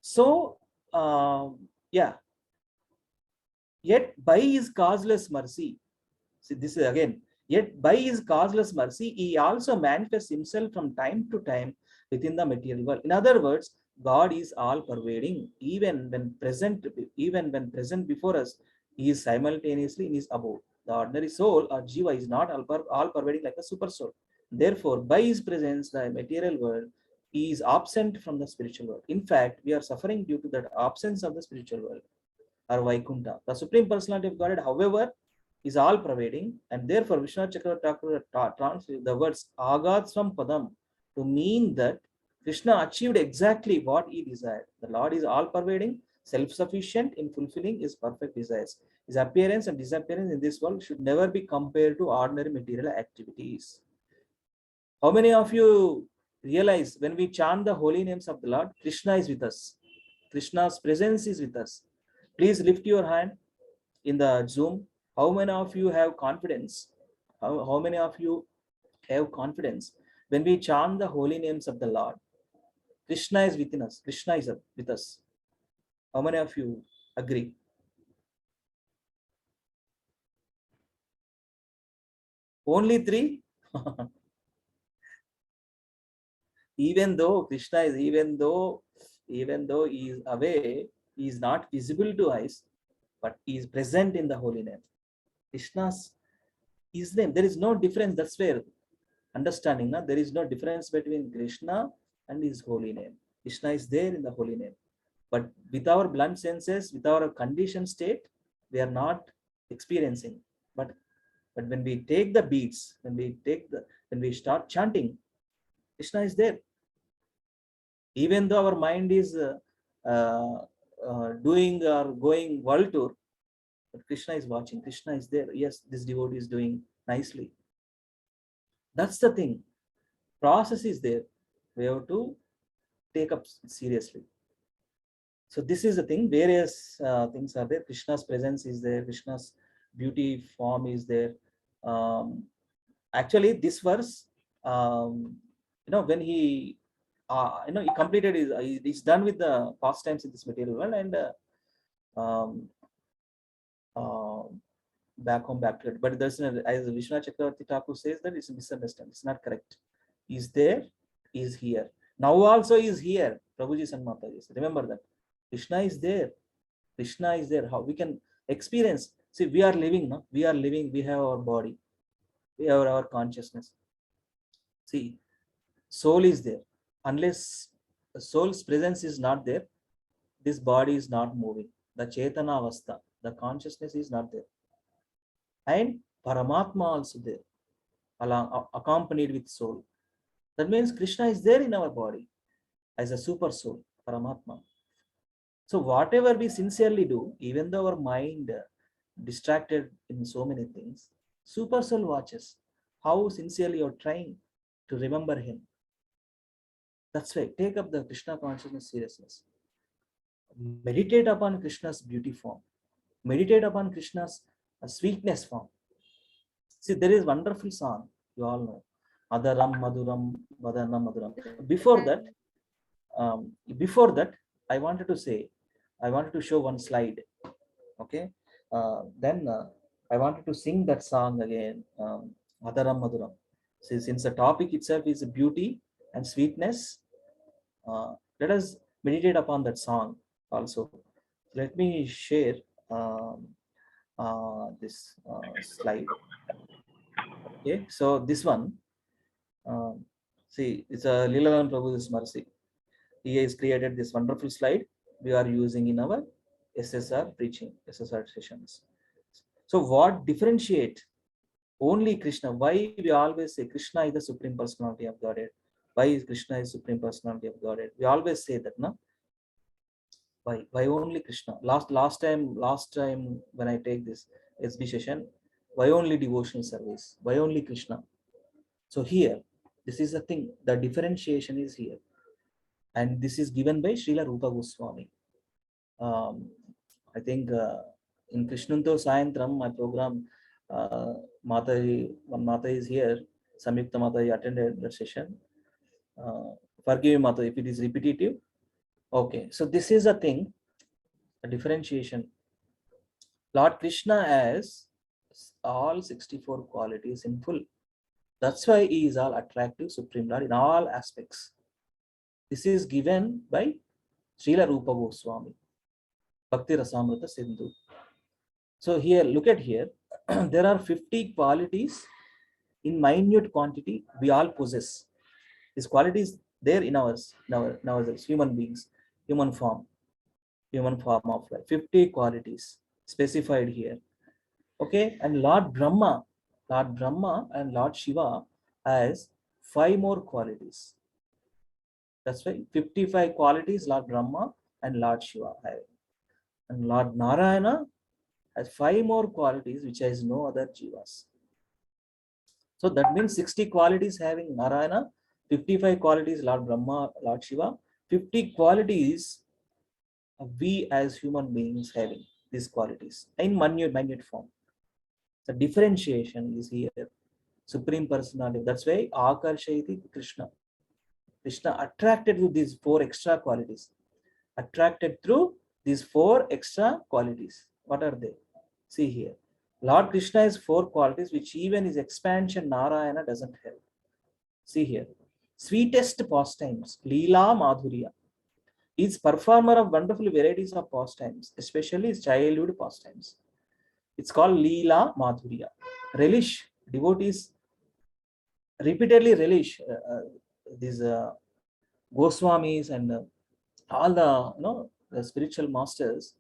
So, yeah. Yet by his causeless mercy, see this is again, yet by his causeless mercy, he also manifests himself from time to time within the material world. In other words, God is all pervading, even when present before us, he is simultaneously in his abode. The ordinary soul or jiva is not all pervading like a super soul. Therefore, by his presence, the material world is absent from the spiritual world. In fact, we are suffering due to that absence of the spiritual world, or Vaikunta. The Supreme Personality of Godhead, however, is all pervading, and therefore Vishwanath Chakravarti Thakur translates the words Agat Swam Padam to mean that Krishna achieved exactly what he desired. The Lord is all pervading, self-sufficient in fulfilling his perfect desires. His appearance and disappearance in this world should never be compared to ordinary material activities. How many of you realize when we chant the holy names of the Lord, Krishna is with us? Krishna's presence is with us. Please lift your hand in the Zoom. How many of you have confidence? How many of you have confidence when we chant the holy names of the Lord? Krishna is within us. Krishna is with us. How many of you agree? Only 3? Even though Krishna is, even though he is away, he is not visible to eyes, but he is present in the holy name. Krishna's his name. There is no difference. That's where understanding. There is no difference between Krishna and his holy name. Krishna is there in the holy name. But with our blunt senses, with our conditioned state, we are not experiencing. But when we take the beats, when we start chanting, Krishna is there. Even though our mind is doing or going world tour, but Krishna is watching. Krishna is there. Yes, this devotee is doing nicely. That's the thing. Process is there. We have to take up seriously. So this is the thing. Various things are there. Krishna's presence is there. Krishna's beauty form is there. Actually, this verse, when he, he completed his, he's done with the pastimes in this material world, and back to it. But there's as Vishwanath Chakravarti Thakur says, that it's misunderstood. It's not correct. Is there? Is here. Now also is here. Prabhuji and Mataji. Remember that. Krishna is there. Krishna is there. How we can experience? See, we are living, no? We are living. We have our body. We have our consciousness. See, soul is there. Unless the soul's presence is not there, this body is not moving. The Chetana Avastha, the consciousness is not there. And Paramatma also there, along, accompanied with soul. That means Krishna is there in our body as a super soul, Paramatma. So whatever we sincerely do, even though our mind distracted in so many things, super soul watches how sincerely you're trying to remember him. That's why take up the Krishna consciousness seriousness. Meditate upon Krishna's beauty form. Meditate upon Krishna's sweetness form. See, there is wonderful song, you all know. Adaram Maduram Vadana Maduram. Before that, I wanted to show one slide. Okay. Then I wanted to sing that song again. Adaram Maduram. See, since the topic itself is beauty and sweetness, let us meditate upon that song also. Let me share this slide. Okay, so this one, see, it's a Lilananda Prabhu's mercy. He has created this wonderful slide we are using in our SSR preaching, SSR sessions. So what differentiate only Krishna? Why we always say Krishna is the Supreme Personality of Godhead? Why is Krishna is Supreme Personality of Godhead? We always say that, no? Why only Krishna? Last time when I take this SB session, why only devotional service? Why only Krishna? So here, this is the thing. The differentiation is here, and this is given by Srila Rupa Goswami. I think in Krishnanto Sayantram, my program, one Mata is here. Samyukta Mata attended that session. Forgive me, Mata, if it is repetitive. Okay, so this is a thing, a differentiation. Lord Krishna has all 64 qualities in full. That's why he is all attractive Supreme Lord in all aspects. This is given by Srila Rupa Goswami, Bhakti Rasamrita Sindhu. So here, look at here, there are 50 qualities in minute quantity we all possess. These qualities there in ourselves, human beings, human form of life. 50 qualities specified here. Okay, and Lord Brahma and Lord Shiva has 5 more qualities. That's why 55 qualities Lord Brahma and Lord Shiva have. And Lord Narayana has 5 more qualities which has no other jivas. So that means 60 qualities having Narayana, 55 qualities Lord Brahma, Lord Shiva, 50 qualities we as human beings having these qualities in minute form. The differentiation is here. Supreme Personality. That's why Akarshayati Krishna. Krishna attracted with these 4 extra qualities. Attracted through these 4 extra qualities. What are they? See here. Lord Krishna has 4 qualities which even his expansion Narayana doesn't have. See here. Sweetest pastimes, Leela Madhurya. He is performer of wonderful varieties of pastimes, especially his childhood pastimes. It's called Leela Madhurya. Relish, devotees repeatedly relish these Goswamis and all the spiritual masters,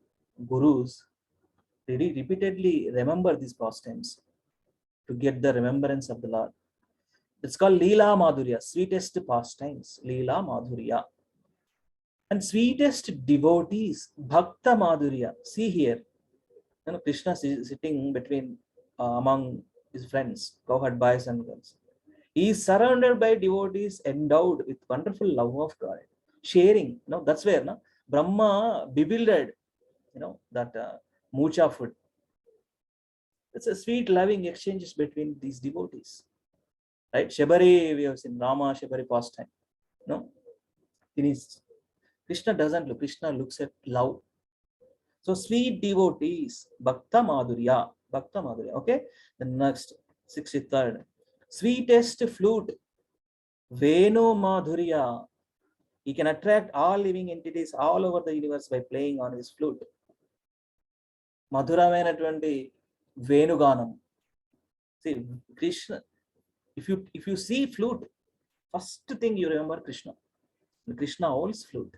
gurus, they repeatedly remember these pastimes to get the remembrance of the Lord. It's called Leela Madhurya, sweetest pastimes, Leela Madhurya. And sweetest devotees, Bhakta Madhurya. See here, Krishna is sitting between among his friends, cowherd boys and girls. He is surrounded by devotees endowed with wonderful love of God. sharing. That's where Brahma bewildered, that mucha food. It's a sweet, loving exchanges between these devotees. Right? Shabari, we have seen Rama, Shabari pastime. Krishna doesn't look, Krishna looks at love. So sweet devotees, Bhakta Madhurya. Okay. The next 63rd. Sweetest flute, Venu Madhurya. He can attract all living entities all over the universe by playing on his flute. Madhuramainatuvanti Venuganam. See, Krishna, if you see flute, first thing you remember Krishna. Krishna holds flute.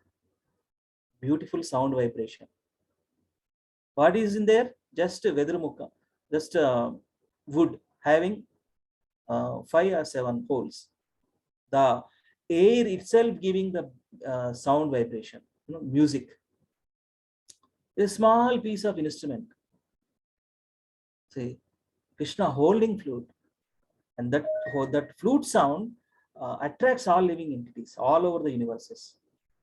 Beautiful sound vibration. What is in there? Just Vedrumukha, just wood having 5 or 7 holes. The air itself giving the sound vibration, music. A small piece of instrument. See, Krishna holding flute, and that flute sound attracts all living entities all over the universes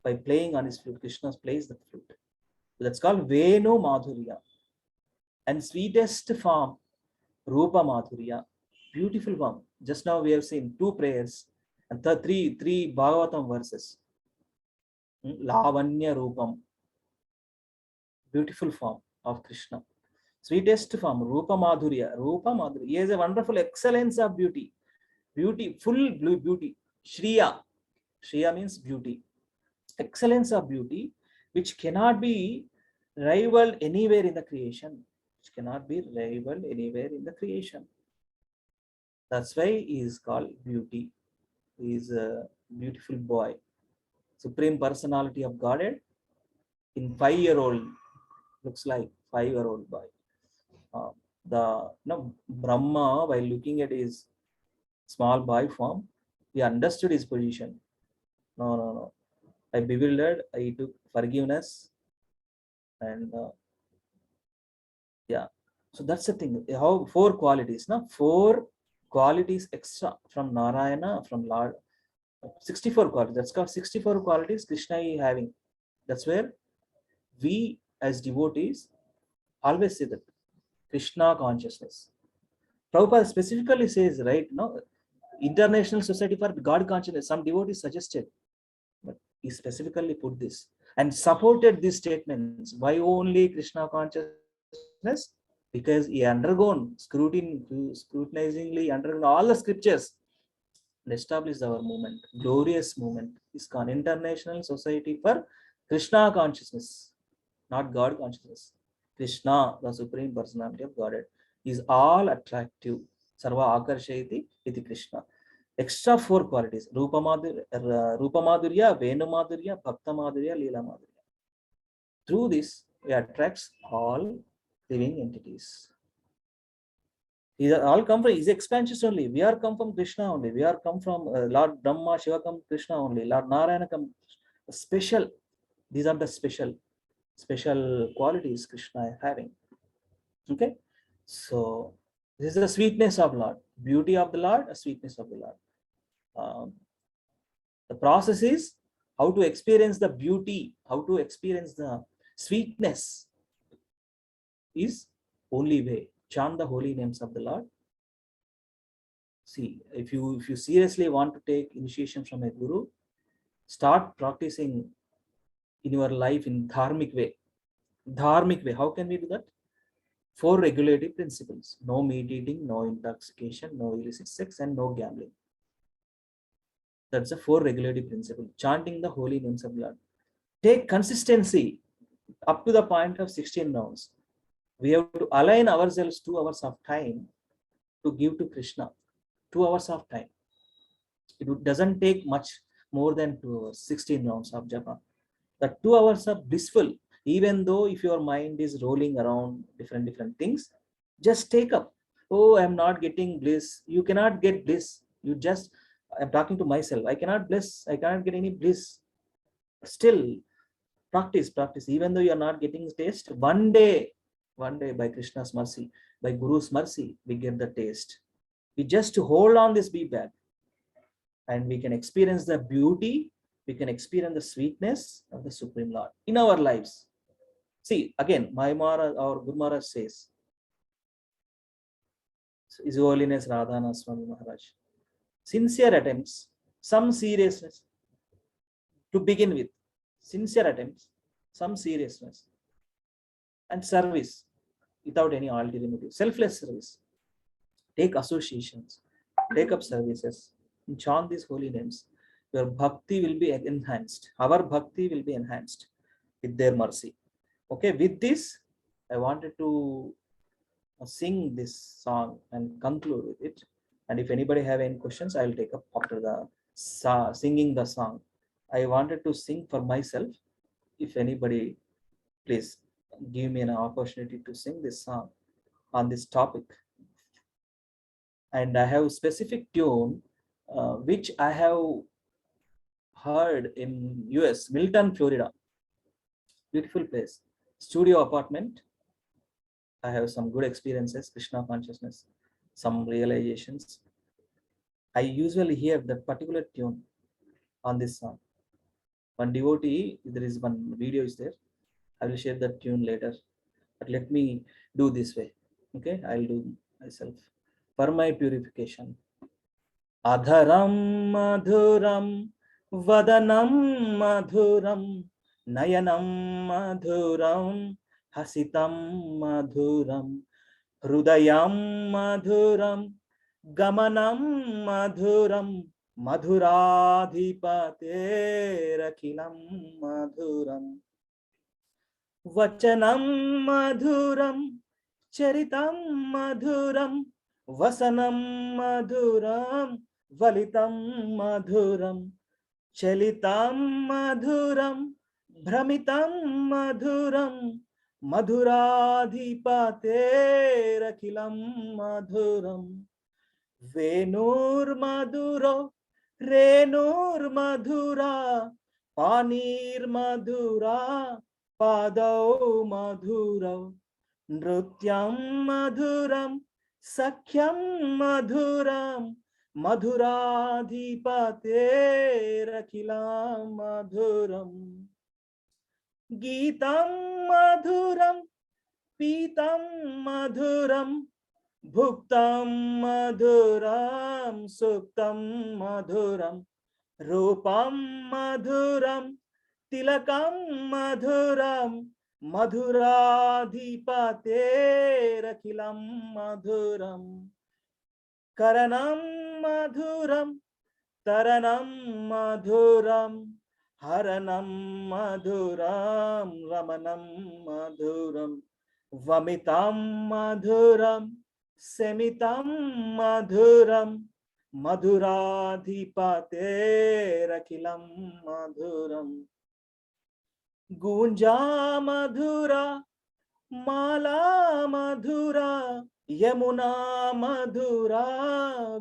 by playing on his flute. Krishna plays the flute. That's called Venu Madhurya. And sweetest form, Rupa Madhurya, beautiful form. Just now we have seen 2 prayers and three Bhagavatam verses. Lavanya Rupam, beautiful form of Krishna. Sweetest form, Rupa Madhurya. He has a wonderful excellence of beauty. Full beauty. Shriya means beauty. Excellence of beauty, which cannot be rivaled anywhere in the creation. That's why he is called beauty. He is a beautiful boy. Supreme personality of Godhead in 5-year-old, looks like 5-year-old boy. Brahma, while looking at his small boy form, he understood his position. No. I bewildered, I took forgiveness, and so that's the thing. How 4 qualities, 4 qualities extra from Narayana, from Lord. 64 qualities. That's called 64 qualities Krishna is having. That's where we as devotees always say that Krishna consciousness. Prabhupada specifically says, right, International Society for God Consciousness, some devotees suggested, but he specifically put this and supported these statements. Why only Krishna consciousness? Because he undergone scrutinizingly undergone all the scriptures and established our movement, glorious movement. It's called International Society for Krishna Consciousness, not God consciousness. Krishna, the Supreme Personality of Godhead, is all attractive. Sarva Akarshayati iti Krishna. Extra 4 qualities: Rupa Madhurya, Venu Madhurya, Bhakta Madhurya, Leela Madhurya. Through this, he attracts all living entities. These are all come from his expansions only. We are come from Krishna only. We are come from Lord Brahma, Shiva come Krishna only. Lord Narayana come special. These are the special qualities Krishna is having. Okay, so this is the sweetness of Lord, beauty of the Lord, a sweetness of the Lord. The process is how to experience the beauty, how to experience the sweetness is only way. Chant the holy names of the Lord. See, if you seriously want to take initiation from a guru, start practicing in your life in dharmic way. How can we do that? 4 regulative principles: no meat eating, no intoxication, no illicit sex, and no gambling. That's the 4 regulative principles. Chanting the holy names of Lord. Take consistency up to the point of 16 rounds. We have to align ourselves 2 hours of time to give to Krishna. 2 hours of time. It doesn't take much more than 2 hours, 16 rounds of japa. The 2 hours are blissful. Even though if your mind is rolling around different things, just take up. Oh, I'm not getting bliss. You cannot get bliss. I'm talking to myself. I cannot get any bliss. Still, practice. Even though you are not getting taste, one day by Krishna's mercy, by Guru's mercy, we get the taste. We just hold on this bee bag and we can experience the beauty we can experience the sweetness of the Supreme Lord in our lives. See, again, my Maharaj or Guru Maharaj says, His Holiness Radhana Swami Maharaj, sincere attempts, some seriousness to begin with, sincere attempts, some seriousness, and service without any ulterior motive, selfless service. Take associations, take up services, and chant these holy names. Your bhakti will be enhanced. Our bhakti will be enhanced with their mercy. Okay, with this, I wanted to sing this song and conclude with it. And if anybody have any questions, I will take up after the singing the song. I wanted to sing for myself. If anybody, please give me an opportunity to sing this song on this topic. And I have specific tune which I have heard in US, Milton, Florida. Beautiful place. Studio apartment. I have some good experiences, Krishna consciousness, some realizations. I usually hear that particular tune on this song. One devotee, there is one video is there. I will share that tune later. But let me do this way. Okay, I'll do myself for my purification. Adharam madhuram vadanam madhuram nayanam madhuram hasitam madhuram hrudayam madhuram gamanam madhuram madhuradhipate rakhilam madhuram vachanam madhuram charitam madhuram vasanam madhuram valitam madhuram chalitam madhuram Brahmitam madhuram madhuradhipate rakhilam madhuram venur madhuro renur madhura panir madhura padau madhura nrutyam madhuram sakhyam madhuram madhuradhipate rakhilam madhuram Geetam madhuram, pitam madhuram, bhuktam madhuram, suktam madhuram, rupam madhuram, tilakam madhuram, madhuradhipate rakhilam madhuram, karanam madhuram, taranam madhuram, Haranam madhuram, Ramanam madhuram, Vamitam madhuram, Semitam madhuram, Madhuradhipate rakhilam madhuram. Gunja madhura, Mala madhura, Yamuna madhura,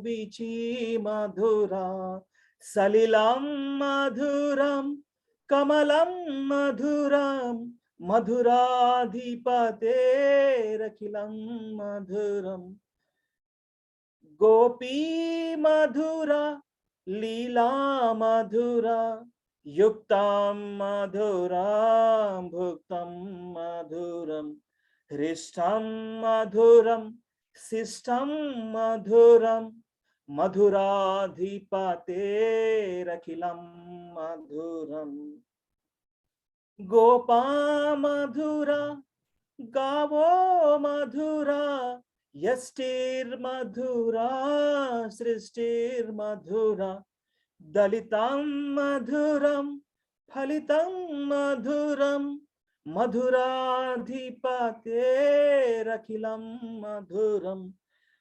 Vichi madhura. Salilam madhuram, kamalam madhuram, madhuradhipate rakhilam madhuram. Gopi madhura, lila madhura, yuktam madhuram, bhuktam madhuram, hristam madhuram, sistam madhuram, madhuradhipate rakhilam madhuram. Gopa madhura, gavo madhura, yastir madhura, sristir madhura, dalitam madhuram, phalitam madhuram, madhuradhipate rakhilam madhuram.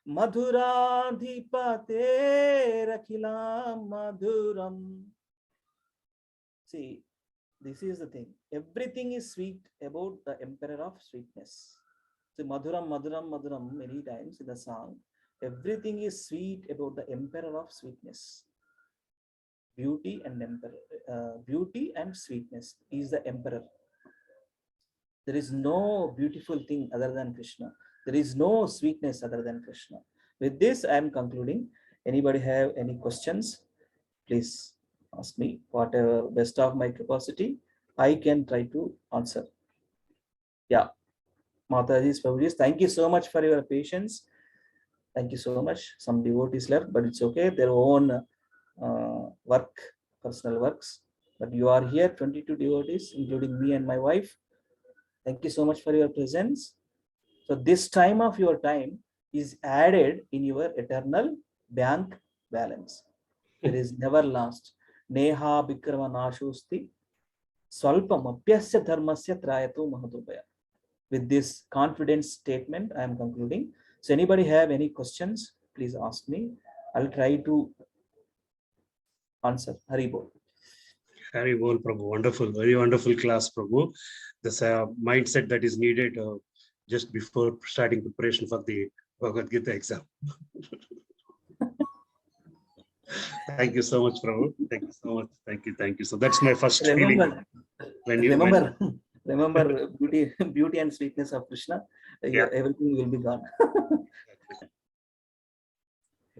Madhuradhipate rakhilam madhuram. See, this is the thing. Everything is sweet about the emperor of sweetness. So madhuram, madhuram, madhuram many times in the song. Everything is sweet about the emperor of sweetness. Beauty and emperor, beauty and sweetness is the emperor. There is no beautiful thing other than Krishna. There is no sweetness other than Krishna. With this, I am concluding. Anybody have any questions? Please ask me. Whatever best of my capacity, I can try to answer. Yeah. Mataji's, Prabhuji's, thank you so much for your patience. Thank you so much. Some devotees left, but it's okay. Their own work, personal works. But you are here, 22 devotees, including me and my wife. Thank you so much for your presence. So this time of your time is added in your eternal bank balance. It is never lost. Neha Bikrama Nashusti Swalpam Apyasya Dharmasya Trayatu Mahatubaya. With this confident statement, I am concluding. So anybody have any questions, please ask me. I'll try to answer. Hari Bol. Hari Bol, Prabhu. Wonderful, very wonderful class, Prabhu. This mindset that is needed just before starting preparation for the Bhagavad Gita exam. Thank you so much, Prabhu. Thank you so much. Thank you. So that's my first feeling. Remember beauty and sweetness of Krishna. Yeah. Everything will be gone.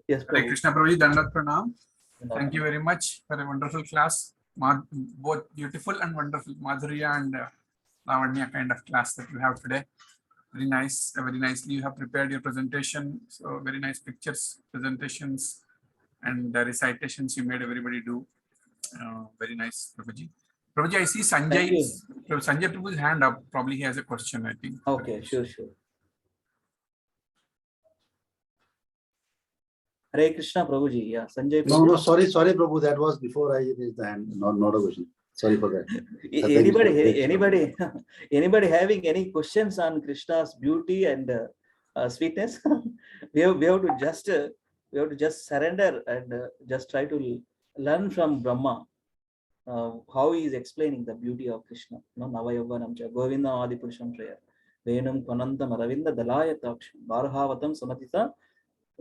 Yes, Hare Prabhu. Krishna Prabhuji, Dandat Pranam. Thank you very much for a wonderful class. Both beautiful and wonderful. Madhurya and Lavanya kind of class that you have today. Very nice. Very nicely you have prepared your presentation. So very nice pictures, presentations, and the recitations you made everybody do. Very nice, Prabhuji. Prabhuji, I see Sanjay Prabhu's hand up. Probably he has a question, I think. Okay, sure. Hare Krishna Prabhuji. Yeah, Sanjay Prabhu. No, sorry, Prabhu. That was before I raised the hand. Not a question. Sorry for that. Anybody having any questions on Krishna's beauty and sweetness? we have to just surrender and just try to learn from Brahma how he is explaining the beauty of Krishna. No, Navayavanam cha Govinda Adipurusham prayer. Venam Panantam Aravinda Dalaya Taksham Barhavatam Samatita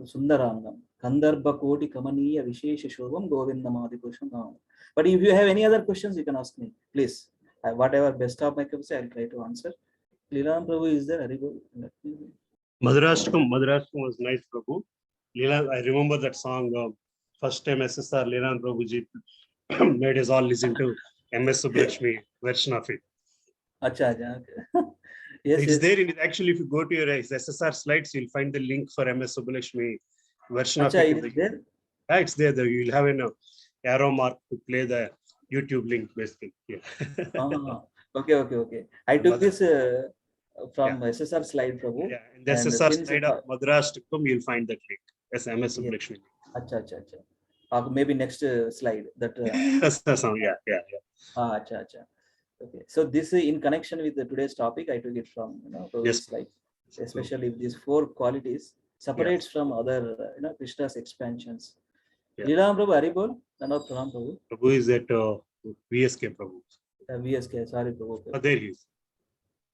Sundarangam Kandarbha Koti Kamaniya Vishesha Shobham Govindam Adipurusham. But if you have any other questions, you can ask me, please. Whatever best of my capacity, I'll try to answer. Lilananda Prabhu is there. Madhurashtakam was nice, Prabhu. I remember that song. First time SSR Lilananda Prabhuji made us all listen to MS Subbulakshmi version of it. Acha. Yes, it's there. Actually, if you go to your SSR slides, you'll find the link for MS Subbulakshmi version of it. It is there? Yeah, it's there. You'll have an arrow mark to play the YouTube link, basically. Yeah. Okay. I took this from SSR slide, Prabhu. Yeah, in the SSR slide of Madhurashtakam, you'll find that link as MS Subbulakshmi. Acha. Maybe next slide. That. Yeah. Acha. Okay. So this is in connection with today's topic. I took it from slide, especially these 4 qualities separates from other Krishna's expansions. Lilananda Prabhu, Haribol, Dandat Pranam Prabhu. Prabhu is at VSK Prabhu. VSK, sorry Prabhu. Oh, there he is.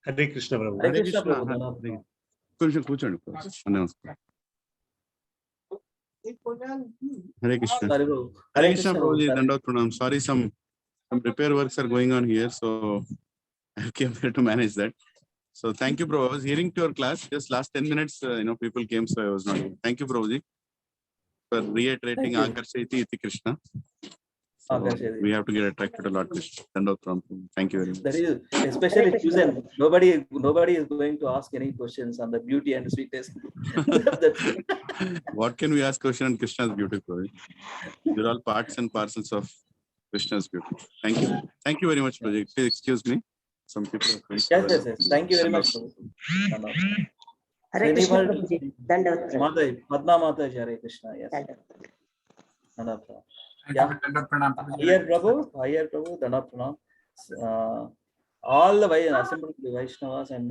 Hare Krishna Prabhu. Hare Krishna Prabhu, Dandat Pranam. Hare Krishna. Hare Krishna Prabhuji, Dandat Pranam. Sorry, some repair works are going on here, so I came here to manage that. So thank you, Prabhu. I was hearing to your class. Just last 10 minutes, people came, so I was not here. Thank you, Prabhuji, for reiterating Akarshayati Iti Krishna. So we have to get attracted to Lord Krishna. Thank you very much. That is especially chosen. Nobody is going to ask any questions on the beauty and sweetness. What can we ask question on Krishna's beauty, Prabhuji? They're all parts and parcels of Krishna's beauty. Thank you. Thank you very much, Prabhuji. Please excuse me. Some people are going. Yes. Thank you very much. Hare Krishna Prabhuji. Dandat Pranam. Padma Mata Hare Krishna. Yes. Dandat Pranam. Higher Prabhu, Dandat Pranam. All the Vaishnavas and